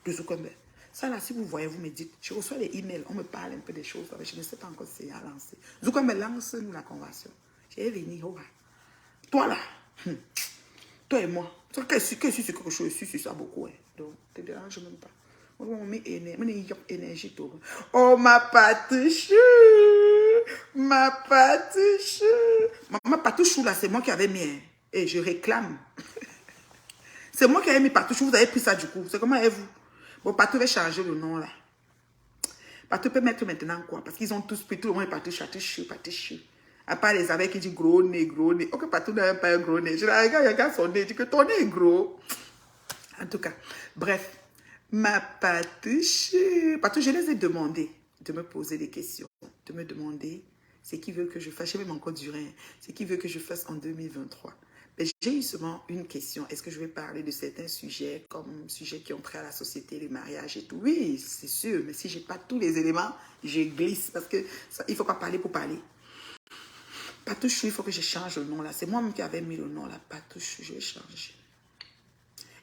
de Zukembe. Ça là, si vous voyez, vous me dites, je reçois les emails, on me parle un peu des choses, je ne sais pas encore si c'est à lancer. Zukembe lance-nous la convention. Je vais venir, oh, toi là, toi et moi, que si quelque chose, je suis ça beaucoup, hein. Donc, te dérange même pas. On met énergie. Oh, ma patouchou! Ma patouchou! Ma patouchou, là, c'est moi qui avais mis. Hein. Et je réclame. C'est moi qui avais mis patouchou. Vous avez pris ça du coup. C'est comment est vous? Bon, Patou va changer le nom, là. Patou peut mettre maintenant quoi? Parce qu'ils ont tous pris tout le monde est patouchou. À part les abeilles qui disent gros nez. Ok, Patou n'a même pas un gros nez. Je la regarde son nez. Je dis que ton nez est gros. En tout cas, bref. Ma patouche, je les ai demandé de me poser des questions, de me demander ce qu'ils veulent que je fasse. J'ai même encore du rien, ce qu'ils veulent que je fasse en 2023. Mais j'ai eu seulement une question. Est-ce que je vais parler de certains sujets, comme sujets qui ont trait à la société, les mariages et tout? Oui, c'est sûr, mais si je n'ai pas tous les éléments, je glisse parce que il ne faut pas parler pour parler. Patouche, il faut que je change le nom là. C'est moi-même qui avais mis le nom là. Patouche, je vais changer.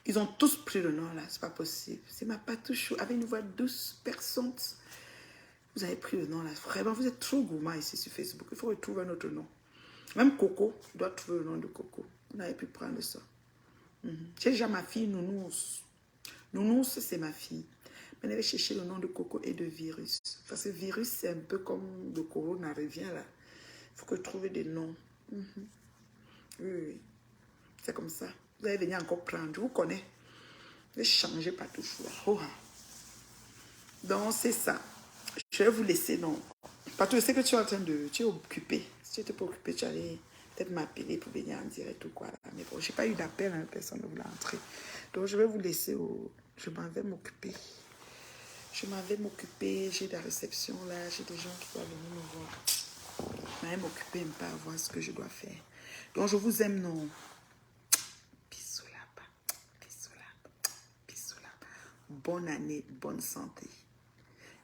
Ils ont tous pris le nom là, c'est pas possible. C'est ma patouchou avec une voix douce, perçante. Vous avez pris le nom là. Vraiment, vous êtes trop gourmand ici sur Facebook. Il faut retrouver un autre nom. Même Coco, il doit trouver le nom de Coco. Vous n'avez pu prendre ça. J'ai déjà ma fille Nounous. Nounous, c'est ma fille. Mais elle avait cherché le nom de Coco et de Virus. Parce que Virus, c'est un peu comme le corona revient là. Il faut que je trouve des noms. Oui. C'est comme ça. Vous allez venir encore prendre. Je vous connais. Je vais changer pas tout choix. Oh. Donc, c'est ça. Je vais vous laisser, non. Parce que je sais que tu es en train de... Tu es occupé. Si tu n'étais pas occupé, tu allais peut-être m'appeler pour venir en direct ou quoi. Mais bon, je n'ai pas eu d'appel, hein, personne ne voulait entrer. Donc, je vais vous laisser au... Je m'en vais m'occuper. Je m'en vais m'occuper. J'ai des réceptions là. J'ai des gens qui doivent venir me voir. Je vais m'occuper un peu à voir ce que je dois faire. Donc, je vous aime, non. Bisous là-bas. Bisous là-bas. Bisous là-bas. Bonne année, bonne santé.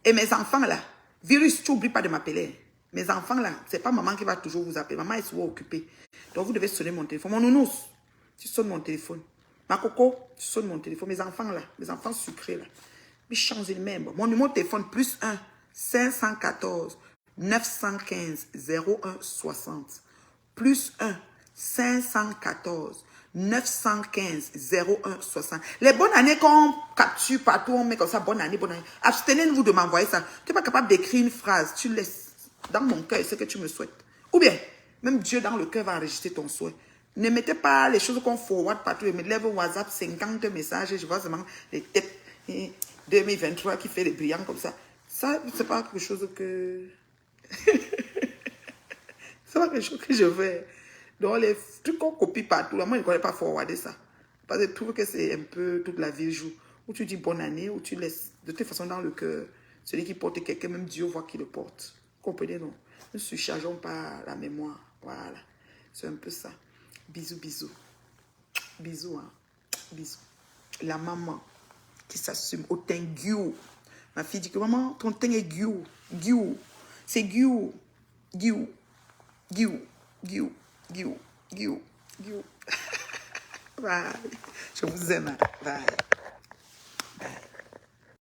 Et mes enfants là, virus, tu n'oublies pas de m'appeler. Mes enfants là, c'est pas maman qui va toujours vous appeler. Maman est souvent occupée. Donc vous devez sonner mon téléphone. Mon nounours, tu sonnes mon téléphone. Ma coco, tu sonnes mon téléphone. Mes enfants là, mes enfants sucrés là. Mais changez le même. Mon numéro de téléphone, plus 1 514 915 01 60. Plus 1 514 915 01 60. Les bonnes années qu'on capture partout, on met comme ça, bonne année, bonne année. Abstenez-vous de m'envoyer ça. Tu n'es pas capable d'écrire une phrase, tu laisses dans mon cœur ce que tu me souhaites. Ou bien, même Dieu dans le cœur va enregistrer ton souhait. Ne mettez pas les choses qu'on forward partout. Je me lève au WhatsApp 50 messages et je vois seulement les têtes 2023 qui fait les brillants comme ça. Ça, c'est pas quelque chose que... c'est pas quelque chose que je veux. Donc, les trucs qu'on copie partout, là, moi, je ne connais pas forwarder ça. Parce que je trouve que c'est un peu toute la vie joue. Où tu dis bonne année, où tu laisses, de toute façon, dans le cœur, celui qui porte quelqu'un, même Dieu voit qui le porte. Vous comprenez, non? Ne surchargeons pas la mémoire. Voilà. C'est un peu ça. Bisous, bisous. Bisous, hein. Bisous. La maman qui s'assume au teint guiou. Ma fille dit que maman, ton teint est guiou. Guiou. C'est guiou. Guiou. Guiou. Guiou. Guiou. Guiou. Guiou. Bye. Je vous aime. Bye.